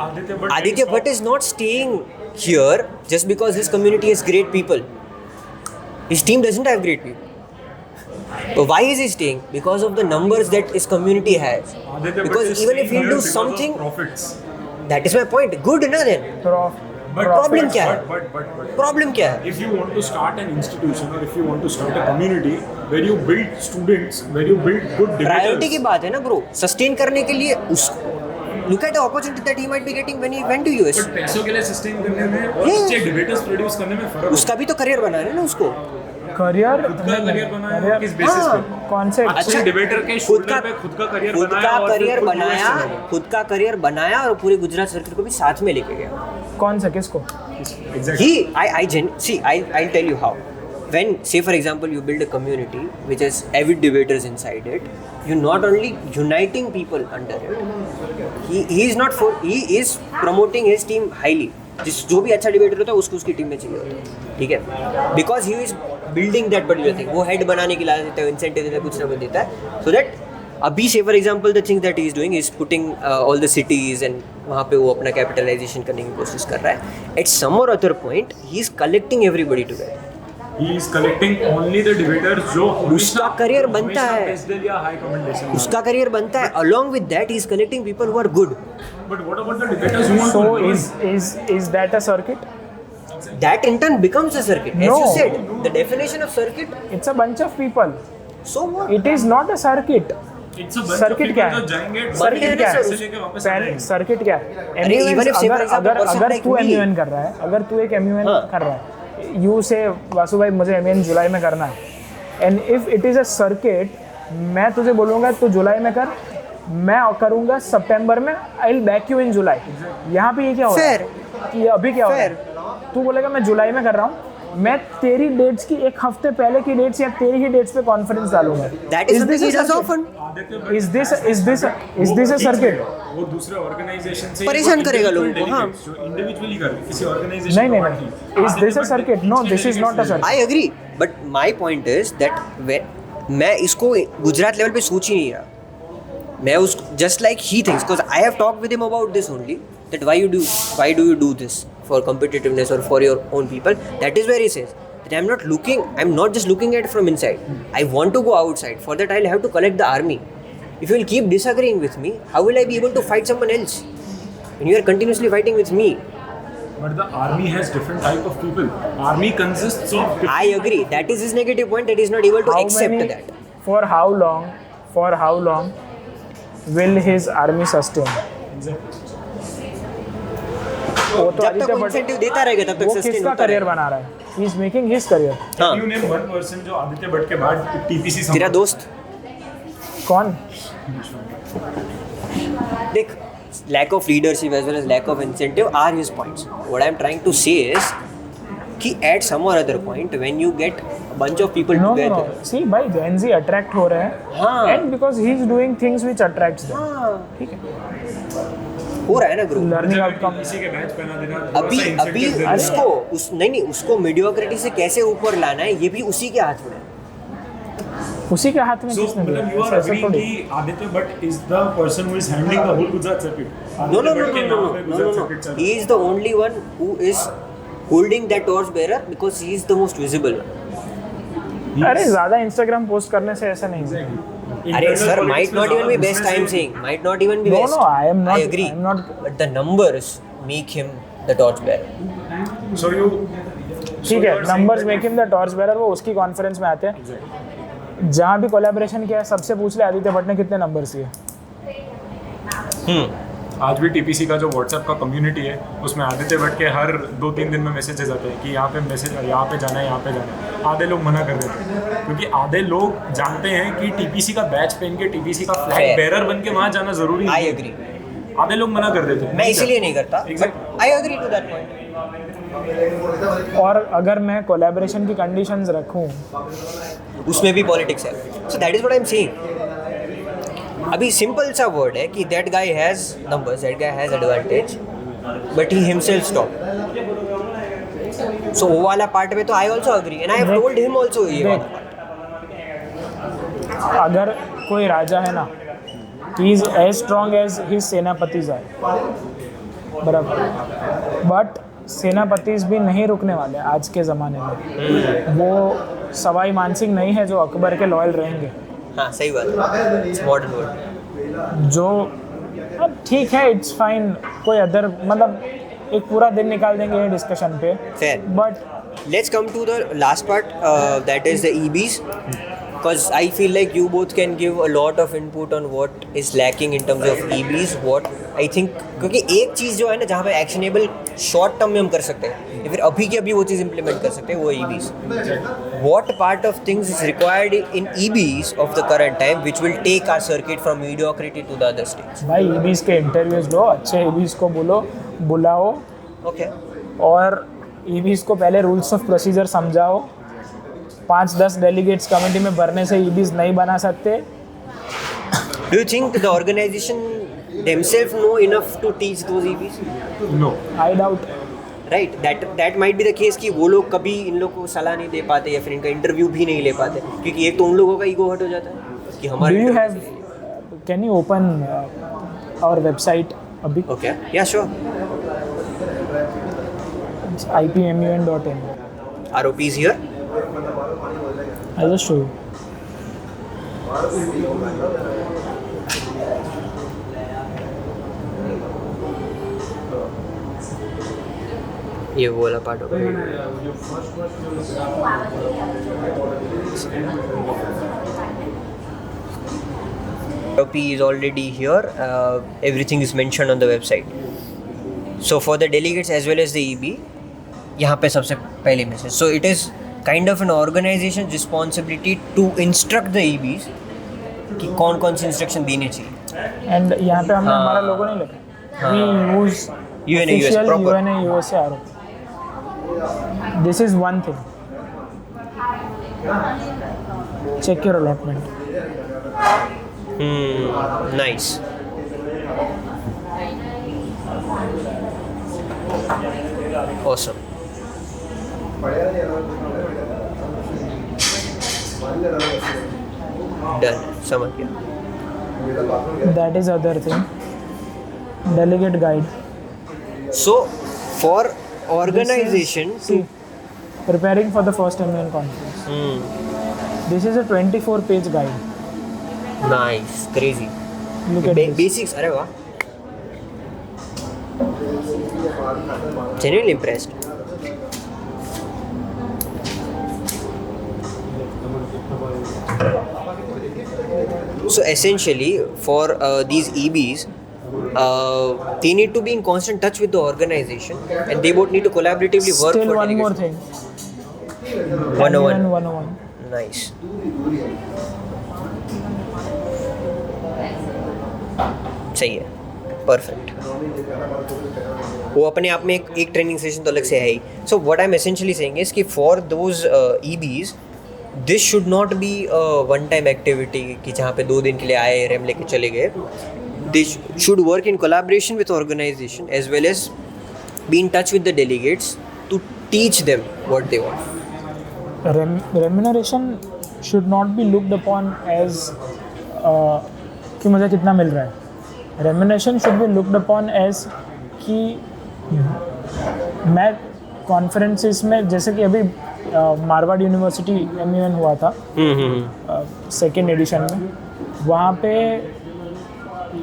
Aditya Bhatt is not staying here just because his community has great people. His team doesn't have great people. But why is he staying? Because of the numbers that his community has. Aditya Bhatt Because is even if staying he'll here do because of something, profits. that is my point. Good na then. Problem क्या है? But Problem क्या है? if you want to start an institution or if you want to start a community where you build students, where you build good priority की debaters, बात है ना bro. Sustain करने के लिए उस look at the opportunity that he might be getting when he went to US. but पैसों के लिए सस्टेन करने में और Yeah. अच्छे डिबेटर्स प्रोड्यूस करने में फर्क उसका भी तो करियर बनाना है ना उसको. करियर खुद का करियर बनाया किस बेसिस हाँ. पे? कौन से अच्छे डिबेटर के शोल्डर पे खुद का करियर बनाया और फिर खुद US चला गया. खुद का करियर बनाया और पूरे गुजरात सर्किट को भी साथ में लेके गया. कौन सा, किसको? Exactly. I'll tell you how. When, say for example, you build a community which has avid debaters inside it, you're not only uniting people under it, he is promoting his team highly. जो भी अच्छा debater होता है उसको उसकी team में चाहिए होता है, ठीक है, because he is building that particular thing. वो हेड बनाने की ला देता है, इंसेंटिव देता है, कुछ ना कुछ देता है, सो दैट अभी से for example the things that he is doing is putting all the cities and वहाँ पे वो अपना कैपिटलाइजेशन करने की कोशिश कर रहा है. Eight some or other point he is collecting everybody together. He is collecting only the debaters जो उसका career बनता है. बेस्ट या हाई कमेंडेशन. उसका करियर बनता है. along with that he is collecting people who are good. But what about the debaters who want So to learn? is that a circuit? That in turn becomes a circuit. As No. you said, the definition of circuit. It's a bunch of people. So what? It is not a circuit. It's a bunch of circuit क्या people है? जो जाएंगे circuit क्या है? पैसे लेके वापस आ पहले जाएंगे. सर्किट क्या है? अरे, even if say for example अगर person अगर like तू me- MUN कर रहा है, अगर तू एक MUN हाँ. कर रहा है, यू से वासु भाई मुझे MUN जुलाई में करना है, and if it is a circuit, मैं तुझे बोलूँगा तू जुलाई में कर, मैं करूँगा सितंबर में, I will back you in July. यहाँ पे ये क्या हो रहा है? कि अभी क्या हो रहा है? तू बोलेगा मैं जुलाई में कर रहा हूँ, मैं तेरी डेट्स की एक हफ्ते पहले की डेट्स या तेरी ही डेट्स पे कॉन्फ्रेंस डालूंगा. That is something he does often. Is this a circuit? वो दूसरे ऑर्गेनाइजेशन से परेशान करेगा लोगों को, हाँ. जो इंडिविजुअली कर रहे किसी ऑर्गेनाइजेशन नहीं. Is this a circuit? No, this is not a circuit. I agree, but my point is that मैं इसको गुजरात लेवल पे सोच ही नहीं रहा. मैं उस just like he thinks, because I have talked with him about this only, that why do you do this for competitiveness or for your own people. That is where he says that I'm not just looking at it from inside. I want to go outside. For that I'll have to collect the army. If you will keep disagreeing with me, how will I be able to fight someone else when you are continuously fighting with me? But the army has different type of people. Army consists of I agree. That is his negative point, that he is not able to accept that. For how long will his army sustain? वो तो जब तक आदित्य वो Bhatt, incentive देता रहेगा तब तक वो सस्टेन किसका होता करियर रहेगा. बना रहा है? He is making his career. हाँ. You name one person जो आदित्य भट्ट के बाद टीपीसी तेरा दोस्त कौन? देख, lack of leadership as well as lack of incentive are his points. What I'm trying to say is कि at some or other point when you get a bunch of people No. together. See, भाई Gen Z attract हो रहे हैं, हाँ. and because he is doing things which attracts them. हाँ, ठीक है. हो रहा है ना ग्रो. Learning outcome. टीपीसी के बैच पहना देना अभी उसको मीडियोक्रिटी से कैसे ऊपर लाना है ये भी उसी के हाथ में है. उसी के हाथ में So, किसने दिया? मतलब you are ऐसा agreeing थोड़ी. कि Aditya Bhatt is the person who is handling the whole Gujarat circuit. No. Aditya Bhatt के नाम पे गुजरात circuit चल रहा है. He is the only one who is holding that torch bearer because he is the most visible one. अरे ज्यादा इंस्टाग्राम पोस्ट करने से ऐसा नहीं होगा. अरे sir, might not even be best. I'm saying might not even be No, best. I am not. I agree. I am not. But the numbers make him the torch bearer. So you ठीक है, numbers make him the torch bearer. वो उसकी conference में आते हैं, जहाँ भी collaboration किया है सबसे पूछ ले आदित्य भट्ट ने कितने नंबर्स दिए. आज भी टीपीसी का जो व्हाट्सएप का कम्युनिटी है उसमें आदित्य भट्ट के हर 2-3 दिन में मैसेजेस आते हैं कि यहाँ पे जाना है, यहाँ पे जाना है। आधे लोग मना कर देते हैं क्योंकि आधे लोग जानते हैं कि टीपीसी का बैच पहन के टीपीसी का फ्लैग बेरर बन के वहाँ जाना जरूरी है। I agree. आधे लोग मना कर देते हैं। मैं इसीलिए नहीं करता, Exactly. I agree to that point. और अगर मैं कोलैबोरेशन की कंडीशंस रखूं उसमें भी पॉलिटिक्स है। So that is what I am saying. अभी सिंपल सा वर्ड है कि that guy has numbers, that guy has advantage, but he himself stop. So वो वाला पार्ट में तो I also agree and I have told him also ये वाला पार्ट। अगर कोई राजा है ना, he is as strong as his सेनापतिज है, बराबर, बट सेनापतिज भी नहीं रुकने वाले आज के ज़माने में। वो सवाई मानसिंह नहीं है जो अकबर के लॉयल रहेंगे। हाँ सही बात है, इट्स मॉडर्न वर्ड। जो अब ठीक है, इट्स फाइन, कोई अदर मतलब एक पूरा दिन निकाल देंगे ये डिस्कशन पे। Fair. But Let's come to the last part, that is the EBs, because I feel like you both can give a lot of input on what is lacking in terms of EBs. What I think, क्योंकि एक चीज़ जो है ना जहाँ पे actionable short term में हम कर सकते हैं या फिर अभी की अभी वो चीज़ इम्प्लीमेंट कर सकते हैं, वो EBs. What part of things is required in EBs of the current time which will take our circuit from mediocrity to the other stage? भाई ईबीज के इंटरव्यूज लो, अच्छे ईबीज को बुलाओ Okay. और ईबीज को पहले रूल्स ऑफ प्रोसीजर समझाओ। 5-10 डेलीगेट्स कमेटी में भरने से ईबीज नहीं बना सकते। Do you think the organization themselves know enough to teach those EBs? No. I doubt. Right, that might be the case कि वो लोग कभी इन लोग को सलाह नहीं दे पाते या फिर इनका इंटरव्यू भी नहीं ले पाते, क्योंकि एक तो उन लोगों का ईगो हर्ट हो जाता है कि डू हमारे you have, can you open our website अभी? Okay, yeah sure. ipmun.in. ROP is here. I'll just show you. ये वो वाला पार्ट होगा। ROP is already here. Everything is mentioned on the website. So for the delegates as well as the EB, यहाँ पे सबसे पहले message, so it is kind of an organisation responsibility to instruct the EBs कि कौन कौन सी instruction देने चाहिए। And यहाँ पे हमने हमारा लोगो नहीं लगा, we use UNA proper. UNA USA ROP. This is one thing. Check your allotment. Nice. Awesome. Done. समझ गया। That is other thing. Delegate guide. So for organization This is, see, preparing for the first MUN conference. This is a 24-page guide. Nice, crazy. Look at this. Basics, अरे वाह। Genuinely impressed. So essentially, for these EBs, they need to be in constant touch with the organization, and they both need to collaboratively work. Still for one more delegation. thing. 101. MUN 101. Nice. सही है, perfect. वो अपने आप में एक training session तो अलग से है ही। So what I am essentially saying is कि for those EBs this should not be one time activity कि जहाँ पे 2 दिन के लिए आए, रैम लेके चले गए। This should work in collaboration with organisation as well as be in touch with the delegates to teach them what they want. Remuneration should not be looked upon as कि मुझे कितना मिल रहा है। Remuneration should be looked upon as कि मैं conferences में, जैसे कि अभी मारवाड़ यूनिवर्सिटी MUN हुआ था 2nd एडिशन में, वहाँ पे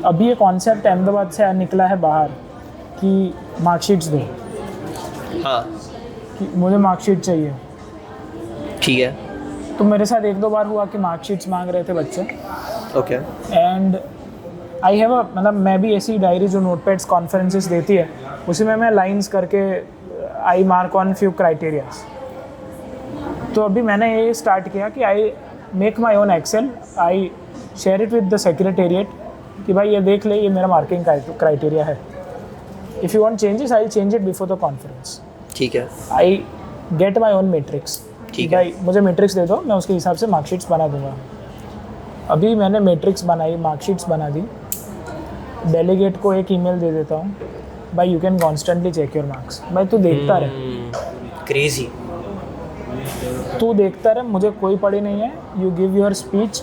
अभी ये कॉन्सेप्ट अहमदाबाद से निकला है बाहर कि मार्कशीट्स दो, हाँ कि मुझे मार्कशीट चाहिए। ठीक है, तो मेरे साथ 1-2 बार हुआ कि मार्कशीट्स मांग रहे थे बच्चे, ओके। एंड आई हैव मतलब मैं भी ऐसी डायरी जो नोटपैड्स कॉन्फ्रेंसेस देती है उसी में मैं लाइंस करके I mark on few criterias. तो अभी मैंने ये स्टार्ट किया कि I make my own Excel, I share it with the secretariat कि भाई ये देख ले, ये मेरा मार्किंग क्राइटेरिया है। If you want changes I will change it before the conference. ठीक है। I get my own matrix, ठीक है। भाई मुझे मैट्रिक्स दे दो, मैं उसके हिसाब से मार्कशीट्स बना दूंगा। अभी मैंने मैट्रिक्स बनाई, मार्कशीट्स बना दी, डेलीगेट को एक ईमेल दे देता हूँ, भाई you can constantly check your marks. भाई तू देखता रहे, क्रेजी। तू देखता रहे, मुझे कोई पड़ी नहीं है। You give your speech,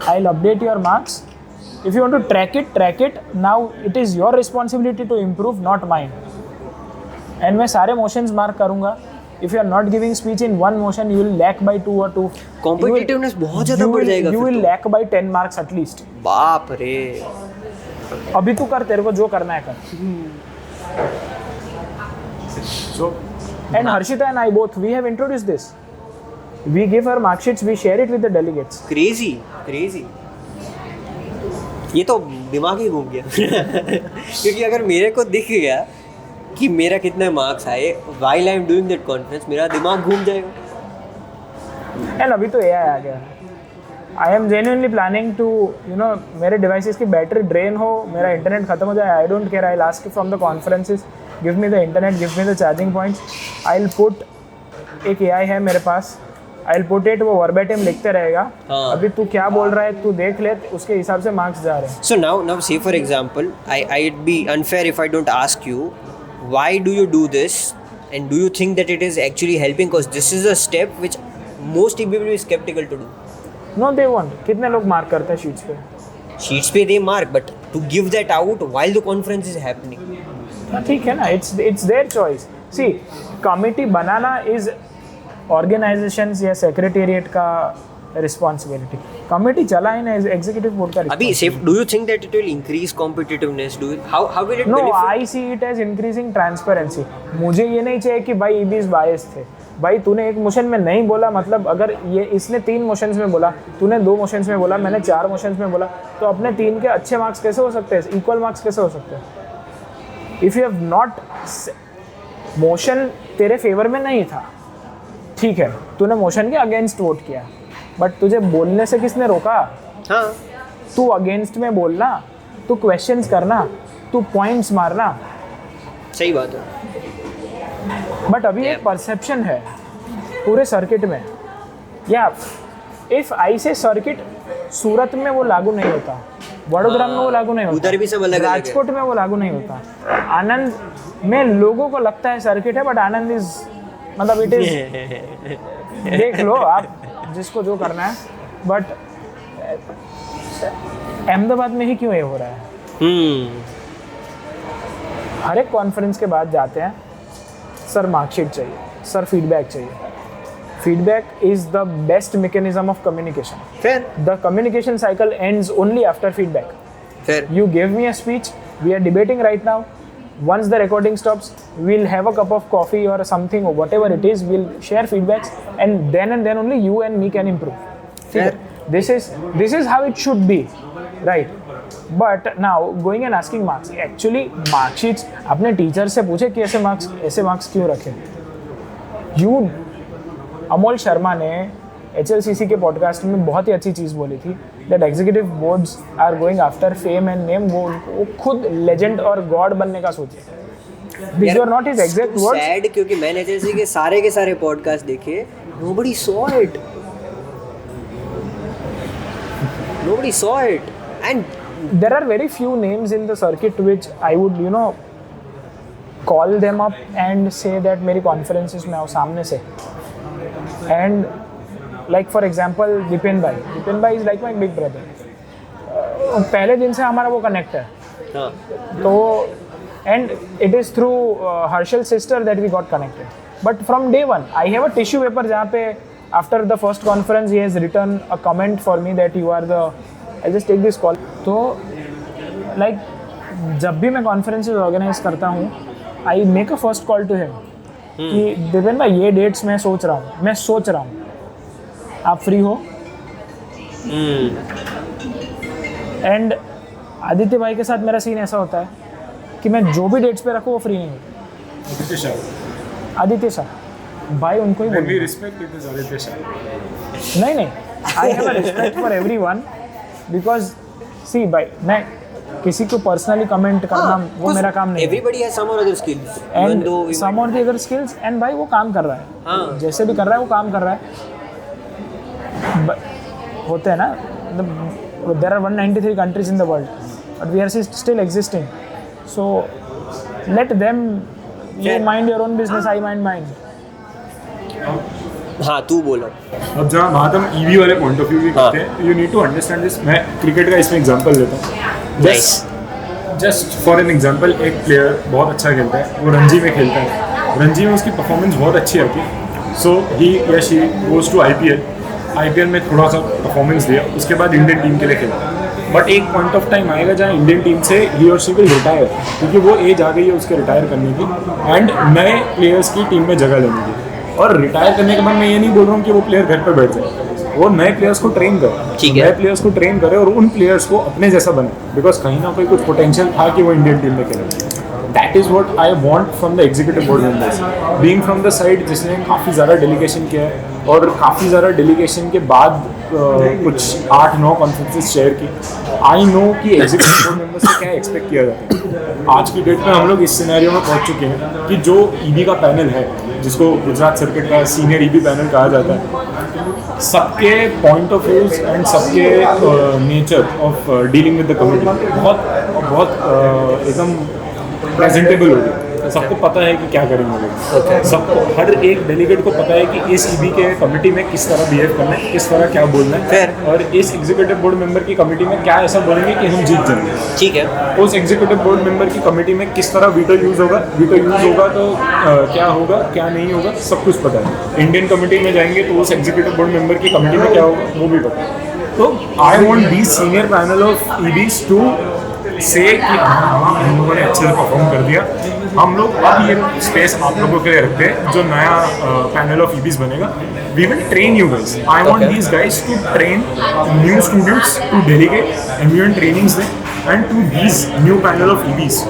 I will update your marks. If you want to track it now it is your responsibility to improve, not mine. And मैं सारे मोशंस मार्क करूंगा। If you are not giving speech in one motion you will lack by 2 or 2। Competitiveness बहुत ज़्यादा बढ़ जाएगा। You will lack by 10 marks at least. बाप रे। अभी तू कर, तेरे को जो करना है कर। So, And Harshita and I both, we have introduced this. We give our mark sheets, we share it with the delegates. Crazy. ये तो दिमाग ही घूम गया क्योंकि अगर मेरे को दिख गया कि मेरा कितने मार्क्स आए while I am doing that conference, मेरा दिमाग घूम जाएगा। And अभी तो AI आ गया। I am genuinely planning to, you know, मेरे devices की बैटरी ड्रेन हो, मेरा इंटरनेट खत्म हो जाए, I don't care, I'll ask from the conferences, give me the internet, give me the charging points, I'll put, एक AI है मेरे पास, I'll put it, वो verbatim लिखते रहेगा। हाँ। अभी तू क्या बोल रहा है तू देख ले, उसके हिसाब से मार्क्स जा रहे हैं। So now say for example, I'd be unfair if I don't ask you, why do you do this, and do you think that it is actually helping? Because this is a step which most people will be skeptical to do. No, they won't। कितने लोग mark करते हैं sheets पे? Sheets पे they mark, but to give that out while the conference is happening. हाँ, ठीक है ना, it's their choice। See, committee banana is organisations या सेक्रेटेरिएट का रिस्पॉन्सिबिलिटी। कमिटी चलाए ना एग्जीक्यूटिव बोर्ड का। अभी safe, do you think that it will increase competitiveness? How will it no, benefit? I see it as increasing transparency. मुझे ये नहीं चाहिए कि भाई ईबीज बायस थे। भाई तूने एक मोशन में नहीं बोला, मतलब अगर ये इसने 3 मोशंस में बोला, तूने 2 मोशंस में बोला, मैंने 4 मोशंस में बोला, तो अपने 3 के अच्छे मार्क्स कैसे हो सकते हैं? इक्वल मार्क्स कैसे हो सकते हैं? If you have not, motion तेरे फेवर में नहीं था, ठीक है, तूने मोशन के अगेंस्ट वोट किया, बट तुझे बोलने से किसने रोका? हाँ, तू अगेंस्ट में बोलना, तू क्वेश्चंस करना, तू पॉइंट्स मारना। सही बात है। बट अभी एक परसेप्शन है पूरे सर्किट में, या इफ आई से सर्किट, सूरत में वो लागू नहीं होता, वडोदरा में वो लागू नहीं होता, उधर भी सब अलग-अलग है। राजकोट में वो लागू नहीं होता। आनंद में लोगों को लगता है सर्किट है, बट आनंद इज, मतलब इट इज, देख लो आप जिसको जो करना है। बट अहमदाबाद में ही क्यों ये हो रहा है? हर एक कॉन्फ्रेंस के बाद जाते हैं, सर मार्कशीट चाहिए, सर फीडबैक चाहिए। Feedback is the best mechanism of communication. Fair. The communication cycle ends only after feedback. Fair. You gave me a speech, we are debating right now. Once the recording stops, we'll have a cup of coffee or something or whatever it is, we'll share feedbacks, and then only you and me can improve. Fair. This is how it should be, right? But now going and asking marks, actually mark sheets अपने teacher से पूछे कि ऐसे marks क्यों रखे। अमोल शर्मा ने HLCC के podcast में बहुत ही अच्छी चीज़ बोली थी, that executive boards are going after fame and name. वो खुद लेजेंड और गॉड बनने का सोचे। These were not his exact words. Sad, क्योंकि मैंने HLCC के सारे पॉडकास्ट देखे, nobody saw it, and There are very few names in the circuit which I would, you know, call them up and say that मेरी conferences में आओ सामने से। And like for example Vipin भाई is like my big brother। पहले दिन से हमारा वो कनेक्ट है। हाँ, तो and it is through Harshil's sister that we got connected, but from day one I have a tissue paper जहाँ पे after the first conference he has written a comment for me that you are the, I'll just take this call। तो like जब भी मैं conferences organise करता हूँ, I make a first call to him कि दिपेन भाई ये डेट्स मैं सोच रहा हूँ, आप फ्री हो? एंड आदित्य भाई के साथ मेरा सीन ऐसा होता है कि मैं जो भी डेट्स पे रखूँ वो फ्री नहीं होती। आदित्य शाह भाई उनको ही बोलूँ। नहीं I have a respect for everyone because see भाई मैं किसी को पर्सनली कमेंट करना वो मेरा काम नहीं है। Everybody has some or other skills. And some or the other skills and भाई वो काम कर रहा है। हाँ. जैसे भी कर रहा है वो काम कर रहा है। होते हैं ना, there are 193 countries in the world but we are still existing, so let them you mind your own business, I mind mind. हाँ तू बोलो। अब जहाँ बात हम ईवी वाले पॉइंट ऑफ व्यू भी करते हैं, you need to understand this. मैं क्रिकेट का इसमें एग्जांपल लेता हूँ। जस्ट फॉर एन एग्जांपल, एक प्लेयर बहुत अच्छा खेलता है, वो रणजी में खेलता है, रणजी में उसकी परफॉर्मेंस बहुत अच्छी आती है, सो ही या शी गोज टू आईपीएल में थोड़ा सा परफॉर्मेंस दिया, उसके बाद इंडियन टीम के लिए खेला। बट एक पॉइंट ऑफ टाइम आएगा जहाँ इंडियन टीम से ही और शी विल रिटायर, क्योंकि वो एज आ गई है उसके रिटायर करने की एंड नए प्लेयर्स की टीम में जगह लेने की। और रिटायर करने के बाद मैं ये नहीं बोल रहा हूँ कि वो प्लेयर घर पर बैठ जाए, वो नए प्लेयर्स को ट्रेन करे, नए प्लेयर्स को ट्रेन करे और उन प्लेयर्स को अपने जैसा बने, बिकॉज कहीं ना कहीं कुछ पोटेंशियल था कि वो इंडियन टीम में खेले। That is what I want from the executive board members, being from the side जिसने काफ़ी ज़्यादा डेलीगेशन किया है और काफ़ी ज़्यादा डेलीगेशन के बाद कुछ 8-9 कॉन्फ्रेंसेस शेयर की। आई नो कि एग्जीक्यूटिव बोर्ड मेंबर से क्या एक्सपेक्ट किया जाता है। आज की डेट में हम लोग इस सिनेरियो में पहुंच चुके हैं कि जो ईबी का पैनल है, जिसको गुजरात सर्किट का सीनियर ईबी पैनल कहा जाता है, सबके पॉइंट ऑफ व्यूज एंड सबके nature of dealing with the committee बहुत एकदम प्रेजेंटेबल हो गया। सबको पता है कि क्या करेंगे लोग, सबको हर एक डेलीगेट को पता है कि इस ईबी के कमेटी में किस तरह बिहेव करना है, किस तरह क्या बोलना है, और इस एग्जीक्यूटिव बोर्ड मेंबर की कमेटी में क्या ऐसा बोलेंगे कि हम जीत जाएंगे। ठीक है। उस एग्जीक्यूटिव बोर्ड मेंबर की कमेटी में किस तरह वीटो यूज़ होगा तो क्या होगा क्या नहीं होगा सब कुछ पता है। इंडियन कमेटी में जाएंगे तो उस एग्जीक्यूटिव बोर्ड मेंबर की कमेटी में क्या होगा वो भी पता है। तो I want this senior panel of EBs to say कि हम लोगों ने अच्छे से परफॉर्म कर दिया, हम लोग अब ये स्पेस आप लोगों के लिए रखते हैं। जो नया पैनल ऑफ ईबीज बनेगा, we will train you guys. I want these guys to train new students to delegate and we will trainings them and to these new panel of EBs,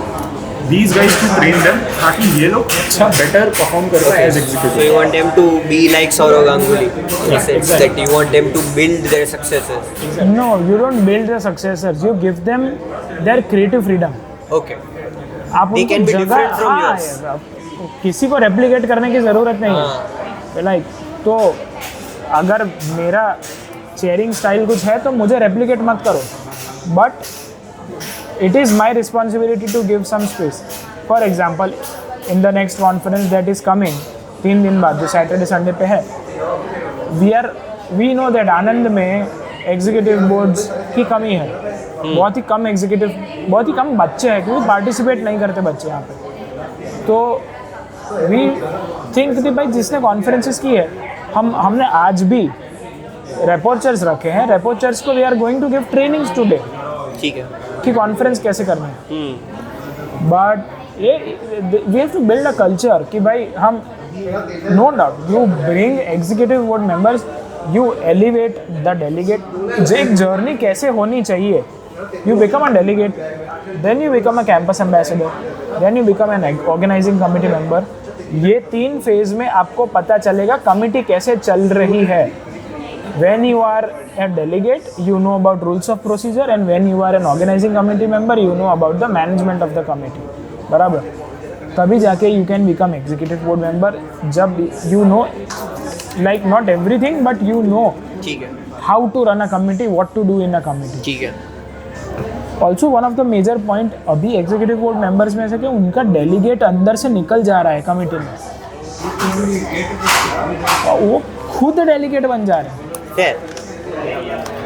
these guys to train them ताकि ये लोग अच्छा better perform कर पाए as executive. So you want them to be like Saurav Ganguly. That you want them to build their successors. No, you don't build their successors. You give them their creative freedom. Okay. आप They can be different from yours. किसी को replicate करने की ज़रूरत नहीं है। Like तो अगर मेरा चेयरिंग स्टाइल कुछ है तो मुझे रेप्लिकेट मत करो, but it is my responsibility to give some space. For example, in the next conference that is coming 3 दिन बाद जो सैटरडे संडे पे है, we know that आनंद में एग्जीक्यूटिव बोर्ड्स की कमी है। बहुत ही कम बच्चे हैं क्योंकि पार्टिसिपेट नहीं करते बच्चे यहाँ पे। तो वी थिंक कि भाई जिसने कॉन्फ्रेंसेस की है, हमने आज भी रेपोर्चर्स रखे हैं, रेपोर्चर्स को we are going to give trainings today. ठीक है कि कॉन्फ्रेंस कैसे करना है। बट ये we have to build a culture कि भाई हम no doubt you bring executive board members, you elevate the delegate. एक जर्नी कैसे होनी चाहिए, you become a delegate, then you become a campus ambassador, then you become an organising committee member. ये 3 phase में आपको पता चलेगा कमिटी कैसे चल रही है। When you are a delegate, you know about rules of procedure, and when you are an organizing committee member, you know about the management of the committee. बराबर, तभी जाके you can become executive board member जब you know like not everything but you know ठीक है how to run a committee, what to do in a committee. ठीक है। Also one of the major point अभी executive board members में से कि उनका delegate अंदर से निकल जा रहा है कमिटी में, वो खुद delegate बन जा रहे हैं। Fair.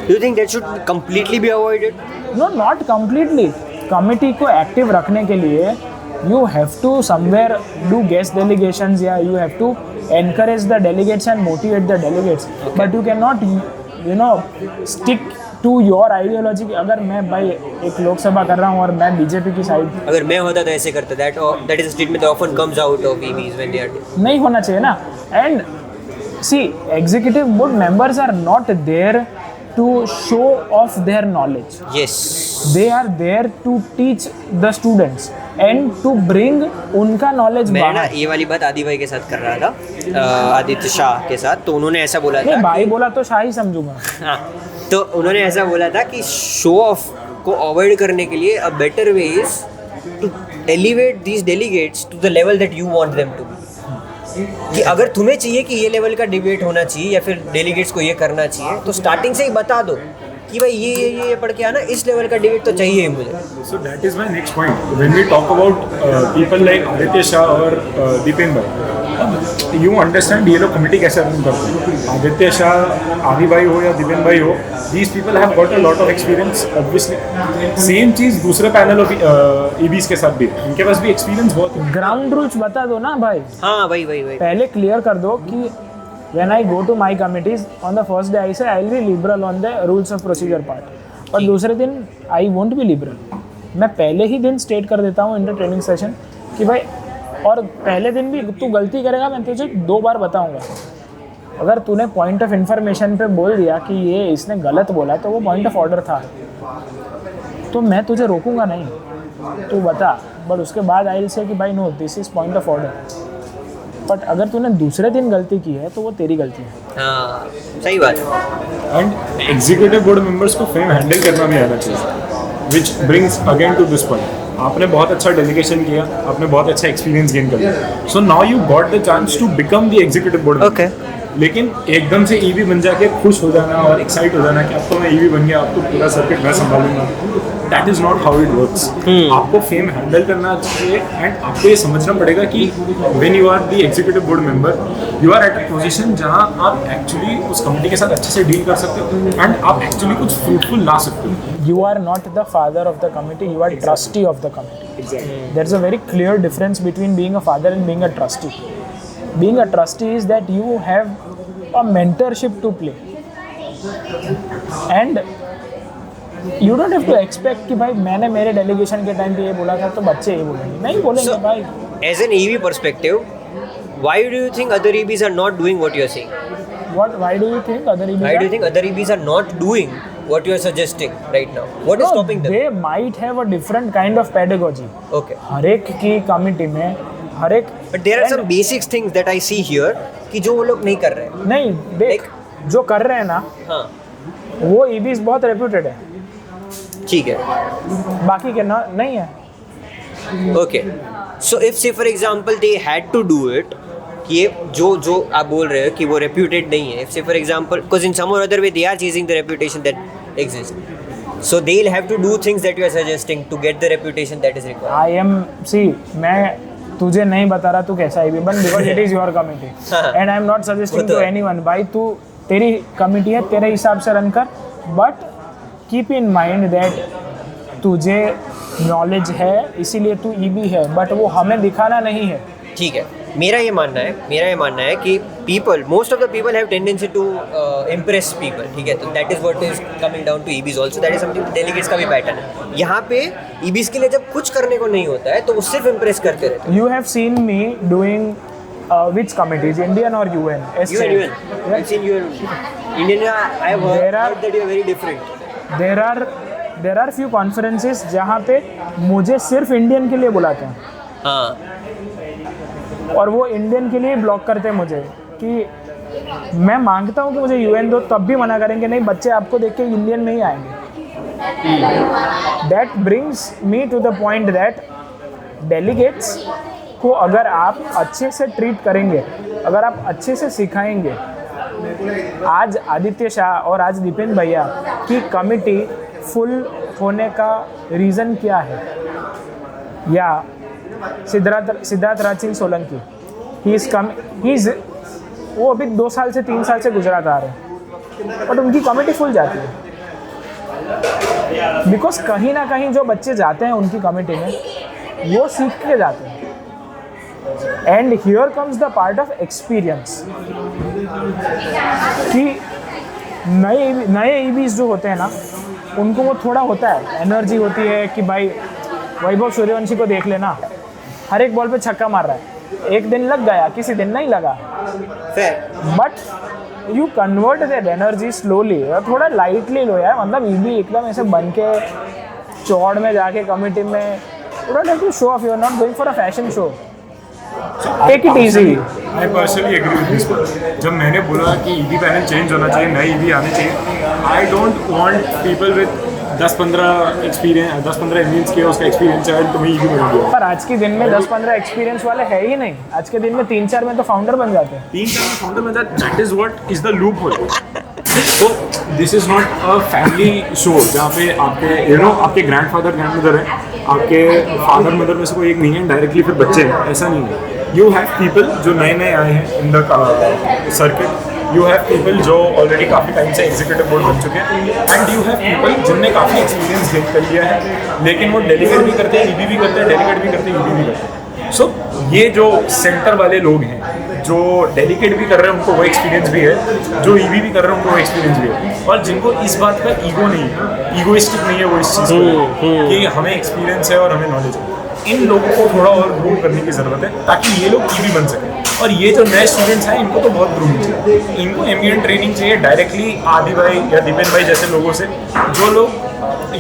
Do you think that should completely be avoided? No, not completely. Committee को एक्टिव रखने के लिए you have to somewhere do guest delegations, या you have to encourage the delegates and motivate the delegates. Okay. But you cannot, stick to your ideology. अगर मैं भाई एक लोकसभा कर रहा हूँ और मैं बीजेपी की साइड, अगर मैं होता तो ऐसे करता, that is a statement that often comes out of EBs when they are नहीं होना चाहिए ना। And see, executive board members are not there to show off their knowledge. Yes. They are there to teach the students and to bring उनका knowledge मैं ना बाहर. ये वाली बात आदि भाई के साथ कर रहा था, आदित्य शाह के साथ, तो उन्होंने ऐसा बोला नहीं था भाई बोला तो शाह ही समझूंगा. हाँ, तो उन्होंने ऐसा बोला था कि शो ऑफ को अवॉइड करने के लिए a better way is to elevate these delegates to the level that you want them to be. कि अगर तुम्हें चाहिए कि ये लेवल का डिबेट होना चाहिए या फिर डेलीगेट्स को ये करना चाहिए, तो स्टार्टिंग से ही बता दो कि भाई ये पढ़ के आना, इस लेवल का डिबेट तो चाहिए ही मुझे. So that is my next point. When we talk about people like Aditya Shah और दीपेन भाई, you understand ये लोग कमेटी कैसे रन करते हैं. आदित्य शाह, आदि भाई हो या दीपेन भाई हो, these people have got a lot of experience obviously. Same चीज़ दूसरे पैनल ऑफ EBs के साथ भी, उनके पास भी एक्सपीरियंस बहुत है. ग्राउंड रूल्स बता दो ना भाई. हाँ भाई पहले क्लियर कर दो कि when I go to my committees on the first day I say I will be liberal on the rules of procedure part, और दूसरे दिन I won't be liberal. मैं पहले ही दिन स्टेट कर देता हूँ इंटर ट्रेनिंग सेशन कि भाई, और पहले दिन भी तू गलती करेगा मैं तुझे 2 बार बताऊँगा. अगर तूने पॉइंट ऑफ इंफॉर्मेशन पे बोल दिया कि ये इसने गलत बोला तो वो पॉइंट ऑफ ऑर्डर था, तो मैं तुझे रोकूंगा नहीं, तू बता. बट उसके बाद आई विल से कि भाई no this is point of order. But अगर तूने दूसरे दिन गलती की है तो वो तेरी गलती है. हाँ सही बात है. एंड एग्जीक्यूटिव बोर्ड मेंबर्स को फेम हैंडल करना भी आना चाहिए, which brings again to this point. आपने बहुत अच्छा डेलीगेशन किया, आपने बहुत अच्छा एक्सपीरियंस गेन कर लिया, so now you got the chance to become the executive board. Okay. लेकिन एकदम से ईवी बन जाके खुश हो जाना और एक्साइट हो जाना कि अब तो मैं ईवी बन गया, अब तो पूरा सर्किट मैं संभालूंगा, that is not how it works. आपको फेम हैंडल करना चाहिए एंड आपको ये समझना पड़ेगा कि when you are the executive board member, you are at a position जहाँ आप एक्चुअली उस कमिटी के साथ अच्छे से डील कर सकते हो एंड आप एक्चुअली कुछ फ्रूटफुल ला सकते हो. You are not the father of the committee, you are trustee of the committee. Exactly. There's a very clear difference between being a father and being a trustee. Being a trustee is that you have a mentorship to play. And you don't have to expect कि भाई मैंने मेरे delegation के time पे ये बोला था तो बच्चे ये बोलेंगे, नहीं बोलेंगे भाई. As an EV perspective, why do you think other EVs are not doing what you are saying? Why do you think other EBs Why do you think other EVs are not doing what you are suggesting right now? What is stopping them? They might have a different kind of pedagogy. Okay. हर एक की committee में हर एक. But there are some basic things that I see here कि जो वो लोग नहीं कर रहे हैं. नहीं देख, जो कर रहे हैं ना हाँ वो EBs बहुत रेप्यूटेड है, ठीक है. बाकी के ना नहीं है. Okay. So if say for example they had to do it, कि ये जो आप बोल रहे हो कि वो reputed नहीं है. If say for example, because in some or other way they are chasing the reputation that exists. So they'll have to do things that you are suggesting to get the reputation that is required. मैं तुझे नहीं बता रहा तू कैसा EB बन, because it is your committee and I am not suggesting to anyone. भाई तू, तेरी कमिटी है, तेरे हिसाब से रन कर, but keep in mind that तुझे नॉलेज है इसीलिए तू EB है, बट वो हमें दिखाना नहीं है. ठीक है. मेरा ये मानना है कि most of the people have tendency to impress people. ठीक है, तो that is what is coming down to EBs also. That is something delegates का भी पैटर्न है. यहाँ पे EBs के लिए जब कुछ करने को नहीं होता है तो वो सिर्फ impress करते रहते हैं. You have seen me doing which committees, Indian or UN? UN. I've seen UN. Indian, I have heard that you are very different. There are few conferences जहाँ पे मुझे सिर्फ इंडियन के लिए बुलाते हैं. हाँ. और वो इंडियन के लिए ब्लॉक करते हैं मुझे कि मैं मांगता हूँ कि मुझे UN दो, तब भी मना करेंगे नहीं, बच्चे आपको देख के इंडियन में ही आएंगे. That brings me to the point that delegates को अगर आप अच्छे से ट्रीट करेंगे, अगर आप अच्छे से सिखाएंगे. आज आदित्य शाह और आज दीपेन भैया की कमिटी फुल होने का रीज़न क्या है, या सिद्धार्थ राज सिंह सोलंकी, वो अभी 2 साल से 3 साल से गुजरात आ रहे हैं, बट उनकी कमिटी फुल जाती है. बिकॉज कहीं ना कहीं जो बच्चे जाते हैं उनकी कमिटी में वो सीख के जाते हैं. And here comes the part of experience कि नए EBs जो होते हैं ना, उनको वो थोड़ा होता है, एनर्जी होती है कि भाई वैभव सूर्यवंशी को देख लेना, हर एक बॉल पे छक्का मार रहा है, एक दिन लग गया, किसी दिन नहीं लगा. But you convert that energy slowly, थोड़ा लाइटली लो यार, मतलब ये भी एकदम ऐसे बन के चौड़ में जाके कमिटी में, you don't have to show off, you are not going for a fashion show, take it easy. I personally agree with this. जब मैंने बोला कि ईवी पैनल चेंज होना चाहिए, नए ईवी आने चाहिए, I don't want people with 10-15 experience, 10-15 engineers के उसका एक्सपीरियंस है तुम्हें ईवी बना दिया। पर आज के दिन में 10-15 एक्सपीरियंस वाले है ही नहीं, आज के दिन में 3-4 में तो फाउंडर बन जाते हैं। 3-4 में फाउंडर बन जाते, that is what is the loophole. तो this is not a family show जहाँ पे आपके आपके ग्रैंडफादर ग्रैंडमदर है, आपके फादर मदर में से कोई एक नहीं है, डायरेक्टली फिर बच्चे हैं, ऐसा नहीं है। यू हैव पीपल जो नए नए आए हैं in the circuit, you have people जो ऑलरेडी काफ़ी टाइम से एग्जीक्यूटिव बोर्ड बन चुके हैं, एंड यू हैव पीपल जिनने काफ़ी एक्सपीरियंस गेन कर लिया है, लेकिन वो डेलीगेट भी करते हैं, ईवी भी करते हैं, डेलीगेट भी करते हैं, ईवी भी करते हैं। सो ये जो सेंटर वाले लोग हैं, जो डेलीगेट भी कर रहे हैं उनको वो एक्सपीरियंस भी है, जो ईवी भी कर रहे हैं उनको वो एक्सपीरियंस भी है, और जिनको इस बात का ईगो नहीं है, ईगोइस्टिक नहीं है वो इस चीज़ को कि हमें एक्सपीरियंस है और हमें नॉलेज है, इन लोगों को थोड़ा और ग्रूम करने की ज़रूरत है ताकि ये लोग ईवी बन सकें। और ये जो नए स्टूडेंट्स हैं इनको तो बहुत ग्रूमिंग चाहिए, इनको एमबीएन ट्रेनिंग चाहिए डायरेक्टली आदि भाई या दीपेन भाई जैसे लोगों से, जो लोग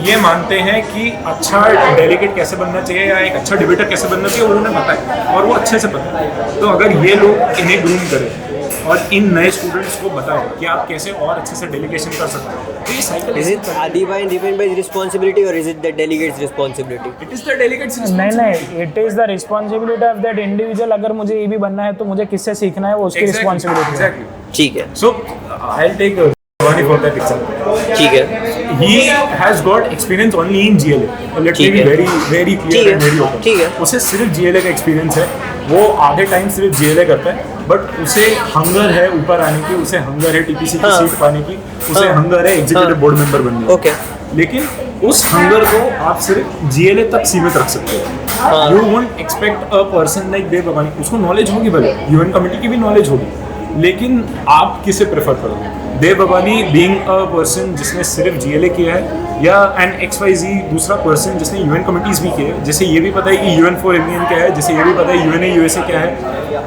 ये मानते हैं कि अच्छा डेलीगेट कैसे बनना चाहिए या एक अच्छा डिबेटर कैसे बनना चाहिए वो उन्हें पता है और वो अच्छे से पता है। तो अगर ये लोग इन्हें ग्रूम करें और इन नए स्टूडेंट्स को बताएं कि आप कैसे और अच्छे से डेलीगेशन कर सकते हैं, तो ये cycle Is it Adi bhai and Deepen bhai's responsibility or is it the delegate's responsibility? It is the delegate's नहीं, it is the responsibility of that individual. अगर मुझे ये भी बनना है तो मुझे किससे सीखना है, वो उसकी रिस्पॉन्सिबिलिटी है। एग्जैक्टली। ठीक है, so I will take Bhavani for that example. ठीक है, He has got experience only in GLA. Let me ठीक be है। very ठीक clear है, and very open. ठीक है। उसे सिर्फ GLA का एक्सपीरियंस है, वो आधे टाइम सिर्फ GLA करता है, बट उसे हंगर है ऊपर आने की, उसे हंगर है टीपीसी की हाँ। सीट पाने की, उसे हाँ। हंगर है एग्जीक्यूटिव हाँ। बोर्ड मेंबर बनने की। ओके, लेकिन उस हंगर को आप सिर्फ GLA तक सीमित रख सकते हो। हाँ। You won't expect a person like Dev Bhavani, उसको नॉलेज होगी भले, यूएन कमेटी की भी नॉलेज होगी, लेकिन आप किसे प्रेफर करोगे? देव भवानी बीइंग अ पर्सन जिसने सिर्फ GLA किया है, या एन XYZ दूसरा पर्सन जिसने यूएन कमिटीज़ भी किए हैं, जिसे ये भी पता है कि UN4MBN क्या है, जिसे ये भी पता है UNA USA क्या है,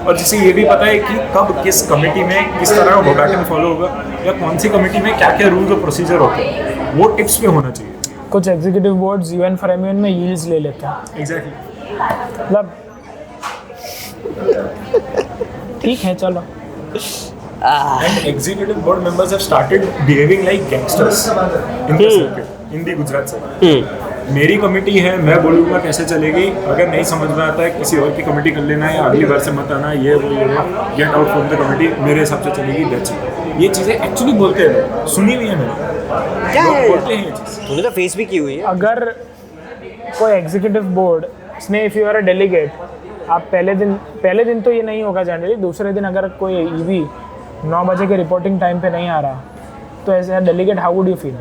और जिसे ये भी पता है कि कब किस कमेटी में किस तरह का वर्बैटिम फॉलो होगा, या कौन सी कमेटी में क्या क्या रूल्स और प्रोसीजर होते हैं, वो टिप्स पे होना चाहिए। कुछ एग्जीक्यूटिव बोर्ड्स UN4MBN में यील्ड्स ले लेते हैं, एग्जैक्टली। मतलब ठीक है चलो। And executive board members have started behaving like gangsters in the circuit, in the Gujarat circuit. मेरी कमेटी है, मैं बोलूँगा कैसे चलेगी, अगर नहीं समझ में आता है किसी और की कमेटी कर लेना है, या अगली बार से मत आना, ये वो get out from the committee, मेरे हिसाब से चलेगी, दैट्स इट। ये चीज़ें एक्चुअली बोलते हैं, सुनी हुई है मैंने, क्या लोग है? बोलते हैं ये चीज़। तूने तो फेस भी की हुई है। अगर कोई एग्जीक्यूटिव बोर्ड इसमें if you are a delegate, आप पहले दिन तो ये नहीं होगा जनरली, दूसरे दिन अगर कोई ईवी 9 बजे के रिपोर्टिंग टाइम पे नहीं आ रहा, तो as a delegate how would you feel?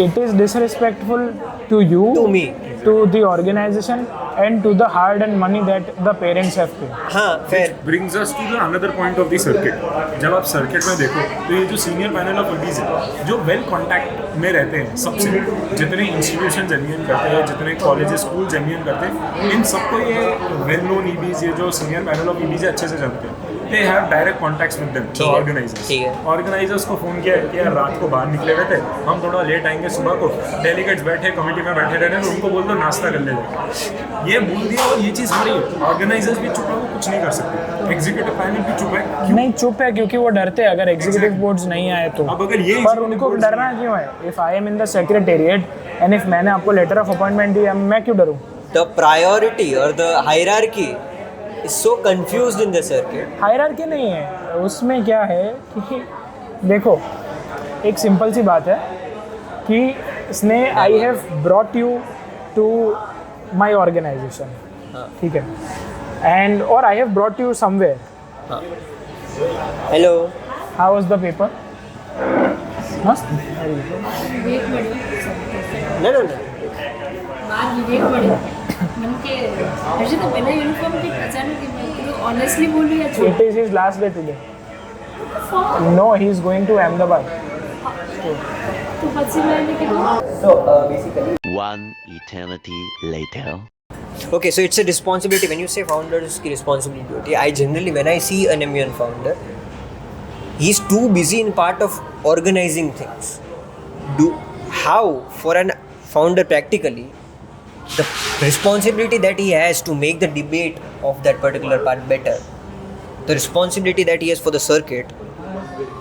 It is disrespectful to you, To me. to the organization, and to the hard and money that the parents have paid. हाँ, fair. brings us to the another point of the circuit. जब आप circuit में देखो तो ये जो senior panel of EVs है, जो वेल कॉन्टैक्ट में रहते हैं सबसे, जितने इंस्टीट्यूशन एमईएन करते हैं, जितने कॉलेजेस स्कूल्स एमईएन करते हैं, इन सबको ये वेल नोन ईवीज, ये जो सीनियर पैनल ऑफ ईवीज है अच्छे से जानते हैं। They have direct contacts with them, the organisers. ठीक है। ऑर्गेनाइजर्स को फ़ोन किया कि यार रात को बाहर निकले हुए थे, हम थोड़ा लेट आएंगे सुबह को, डेलीगेट्स बैठे कमेटी में बैठे रह रहे हैं, तो उनको बोल दो नाश्ता कर ले जाए। ये बोल दिया और ये चीज़ हो रही है। ऑर्गेनाइजर्स भी चुप है, वो कुछ नहीं कर सकते, एग्जीक्यूटिव पैनल भी चुप है। नहीं चुप है क्योंकि वो डरते हैं अगर एग्जीक्यूटिव बोर्ड्स नहीं आए तो। अब अगर ये पर उनको डरना क्यों है? If I am in the secretariat and if मैंने आपको लेटर ऑफ अपॉइंटमेंट दिया, मैं क्यों डरूं? The priority or the hierarchy is so confused in the circuit. Hierarchy नहीं है उसमें। क्या है कि देखो, एक सिंपल सी बात है कि इसने I have brought you to my organisation, ठीक है, एंड और I have brought you somewhere. Hello. How was the paper? मस्त। No. बाहर विवेक बड़े मन के ऐसे तो बिना यूनिफॉर्म के अचानक मैं ऑनेस्टली बोल रही हूँ। It is his last day today. No, he is going to Ahmedabad. तो हंसी मैंने के So basically, One eternity later. Okay, so it's a responsibility. When you say founders की responsibility, I generally, when I see an MUN founder, he's too busy in part of organizing things. How for an founder practically, the responsibility that he has to make the debate of that particular part better, the responsibility that he has for the circuit,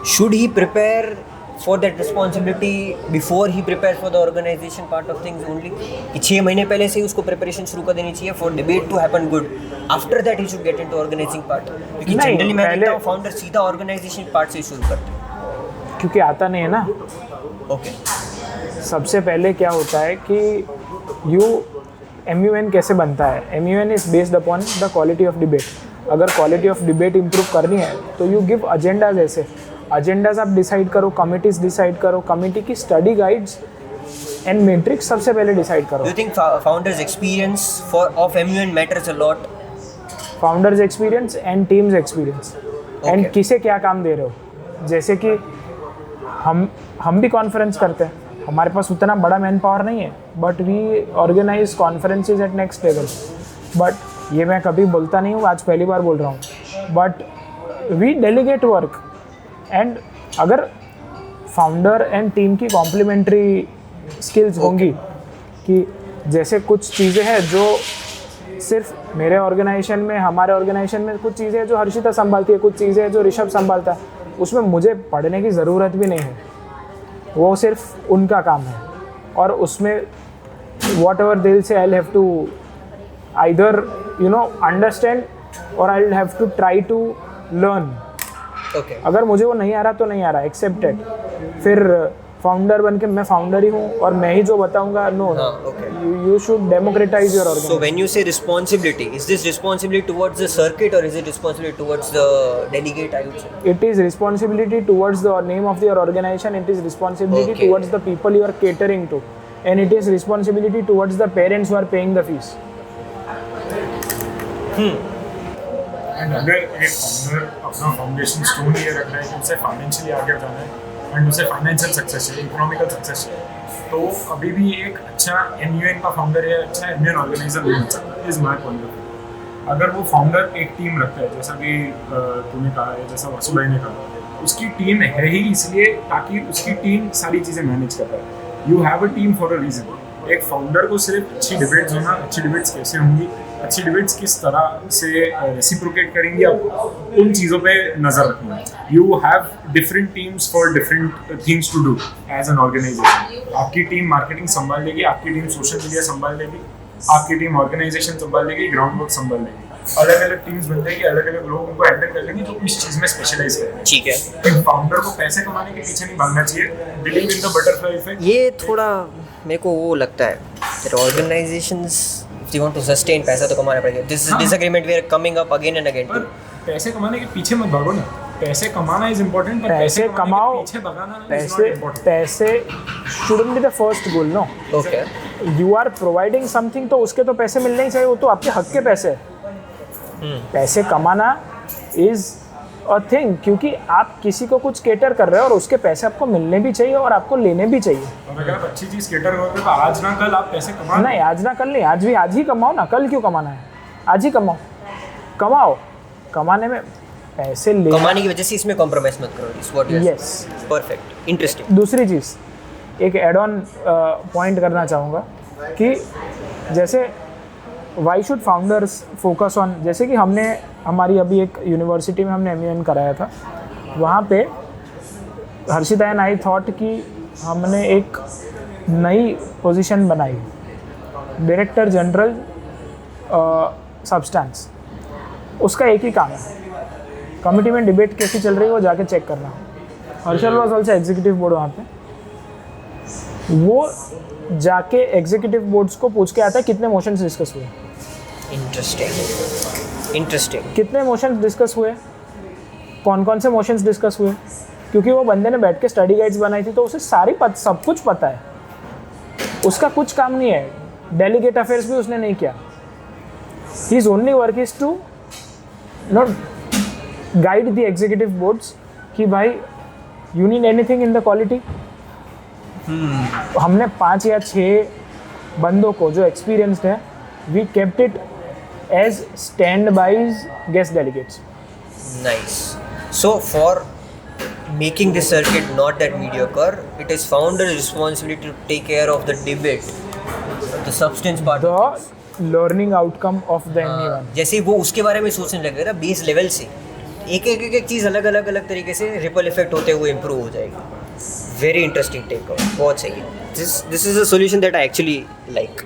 should he prepare for that responsibility before he prepares for the organization part of things only? कि 6 महीने पहले से ही उसको preparation शुरू कर देनी चाहिए for debate to happen good. After that he should get into organizing part. क्योंकि नहीं, generally मैं देखता हूँ पहले- founder सीधा organization part से ही शुरू करते हैं. क्योंकि आता नहीं है ना. Okay. सबसे पहले क्या होता है कि MUN कैसे बनता है. MUN is based upon the quality of debate. अगर क्वालिटी ऑफ डिबेट इम्प्रूव करनी है तो यू गिव एजेंडाज. ऐसे एजेंडाज आप डिसाइड करो, कमिटीज़ डिसाइड करो, कमिटी की स्टडी गाइड्स एंड मैट्रिक्स सबसे पहले डिसाइड करो. Do you think founders' experience of MUN matters a lot? Founders experience and teams experience and Okay. किसे क्या काम दे रहे हो. जैसे कि हम भी कॉन्फ्रेंस करते हैं, हमारे पास उतना बड़ा मैन पावर नहीं है, but we organise conferences at next level. But ये मैं कभी बोलता नहीं हूँ, आज पहली बार बोल रहा हूँ, but we delegate work. And अगर फाउंडर एंड टीम की कॉम्प्लीमेंट्री स्किल्स होंगी कि जैसे कुछ चीज़ें हैं जो सिर्फ मेरे ऑर्गेनाइजेशन में, हमारे ऑर्गेनाइजेशन में कुछ चीज़ें हैं जो हर्षिता संभालती है, कुछ चीज़ें हैं जो ऋषभ संभालता है, उसमें मुझे पढ़ने की ज़रूरत भी नहीं है, वो सिर्फ उनका काम है. और उसमें वॉट एवर दिल से I have to either understand और I have to try to learn. Okay. अगर मुझे वो नहीं आ रहा तो नहीं आ रहा, एक्सेप्टेड. फिर फाउंडर बन के मैं फाउंडर ही हूँ और मैं ही जो बताऊँगा, no. Okay. You should democratise your So organisation. when you say responsibility, is this responsibility towards the circuit or is it responsibility towards the delegate, I would say? It is responsibility towards the name of your organization. It is responsibility Okay. towards the people you are catering to, and it is responsibility towards the parents who are paying the fees. And अगर एक founder अपना foundation stone ये रख रहा है कि उसे financially आगे जाना है एंड उसे फाइनेंशियल सक्सेस है, इकोनॉमिकल सक्सेस है, तो अभी भी एक अच्छा MUN का फाउंडर या अच्छा MUN ऑर्गेनाइजर नहीं बन सकता. Is my point of view. अगर वो फाउंडर एक टीम रखता है, जैसा कि तूने कहा है, जैसा वासुभाई ने कहा, उसकी टीम है ही इसलिए ताकि उसकी टीम सारी चीज़ें मैनेज कर पाए. You have a team for a reason. एक फाउंडर को सिर्फ अच्छी डिबेट्स होना, अच्छी डिबेट्स कैसे होंगी, अच्छी डिबेट्स किस तरह से रेसिप्रोकेट करेंगी, आप उन चीज़ों पे नज़र रखना है. You have different teams for different things to do as an organisation. आपकी टीम मार्केटिंग संभाल लेगी, आपकी टीम सोशल मीडिया संभाल लेगी, आपकी टीम ऑर्गेनाइजेशन संभाल लेगी, ग्राउंड वर्क संभाल लेगी. अलग अलग टीम्स बन जाएगी, अलग अलग लोगों को हैंडल कर लेंगे जो इस चीज़ में स्पेशलाइज करेंगे. ठीक है. एक फाउंडर को पैसे कमाने के पीछे नहीं भागना चाहिए. Believe in the butterfly effect. ये थोड़ा मेरे को वो लगता है that organizations if they want to sustain पैसा तो कमाना पड़ेगा. This is disagreement we are coming up again and again. पर पैसे कमाने के पीछे मत भागो ना. पैसे कमाना इज इम्पोर्टेंट, पर पैसे कमाने के कमाओ, पीछे भगाना is not पैसे important. पैसे shouldn't be the first goal, no. Okay. You are providing something, तो उसके तो पैसे मिलने ही चाहिए, वो तो आपके हक के पैसे हैं. पैसे कमाना इज अ थिंग, क्योंकि आप किसी को कुछ केटर कर रहे हो और उसके पैसे आपको मिलने भी चाहिए और आपको लेने भी चाहिए. और अगर आप अच्छी चीज केटर करोगे तो आज ना कल आप पैसे कमा. नहीं, आज ना कल नहीं, आज ही कमाओ ना. कल क्यों कमाना है? आज ही कमाओ. कमाने में पैसे ले. कमाने की वजह से इसमें कॉम्प्रोमाइज मत करो. इस what you Yes. Perfect. Interesting. दूसरी चीज़, एक एड ऑन पॉइंट करना चाहूँगा कि जैसे why should founders focus on, जैसे कि हमने हमारी अभी एक यूनिवर्सिटी में हमने MUN कराया था, वहाँ पे हर्षिता एंड आई थॉट कि हमने एक नई पोजीशन बनाई, डायरेक्टर जनरल सब्सटेंस. उसका एक ही काम है, कमिटी में डिबेट कैसी चल रही है वो जाके चेक करना. Harshal was also executive board वहाँ पे, वो जाके एग्जीक्यूटिव बोर्ड्स को पूछ के आता है कितने मोशंस डिस्कस हुए, इंटरेस्टिंग. कितने मोशंस डिस्कस हुए, कौन कौन से मोशंस डिस्कस हुए, क्योंकि वो बंदे ने बैठ के स्टडी गाइड्स बनाई थी तो उसे सब कुछ पता है. उसका कुछ काम नहीं है, डेलीगेट अफेयर्स भी उसने नहीं किया. His only work is to guide the executive boards कि भाई you need anything in the quality. हमने 5 या 6 बंदों को जो एक्सपीरियंस्ड है we kept it as standbys guest delegates. Nice. So for making this circuit not that mediocre, it is founder's responsibility to take care of the debate, the substance part of things. The learning outcome of the anyone. जैसे वो उसके बारे में सोचने लग गया था base level से, एक चीज़ अलग अलग तरीके से रिपल इफेक्ट होते हुए इम्प्रूव हो जाएगी. वेरी इंटरेस्टिंग टेक, बहुत सही है. This is a solution that I actually like.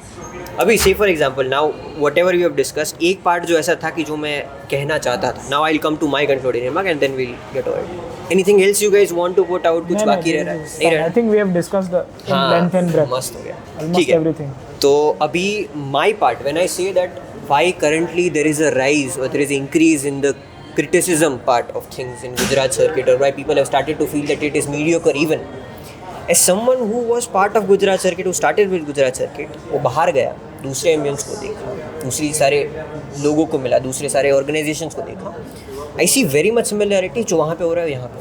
अभी से for example now whatever you have discussed, एक पार्ट जो ऐसा था कि जो मैं कहना चाहता था. Now I will come to my concluding remark and then will get over. Anything else you guys want to put out? कुछ बाकी रह रहा है? नहीं रह I रहा. think we have discussed the in length and breadth. मस्त हो गया. Almost ठीक है. everything. तो अभी my part when I say that why currently there is a rise और there is increase in the criticism part of things in Gujarat circuit, or why people have started to feel that it is mediocre even. As someone who was part of Gujarat circuit, who started with Gujarat circuit, वो बाहर गया, दूसरे ambience को देखा, दूसरी सारे लोगों को मिला, दूसरे सारे ऑर्गेनाइजेशंस को देखा. I see very much similarity जो वहाँ पे हो रहा है यहाँ पे.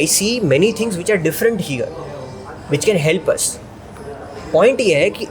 I see many things which are different here, which can help us. Point ये है कि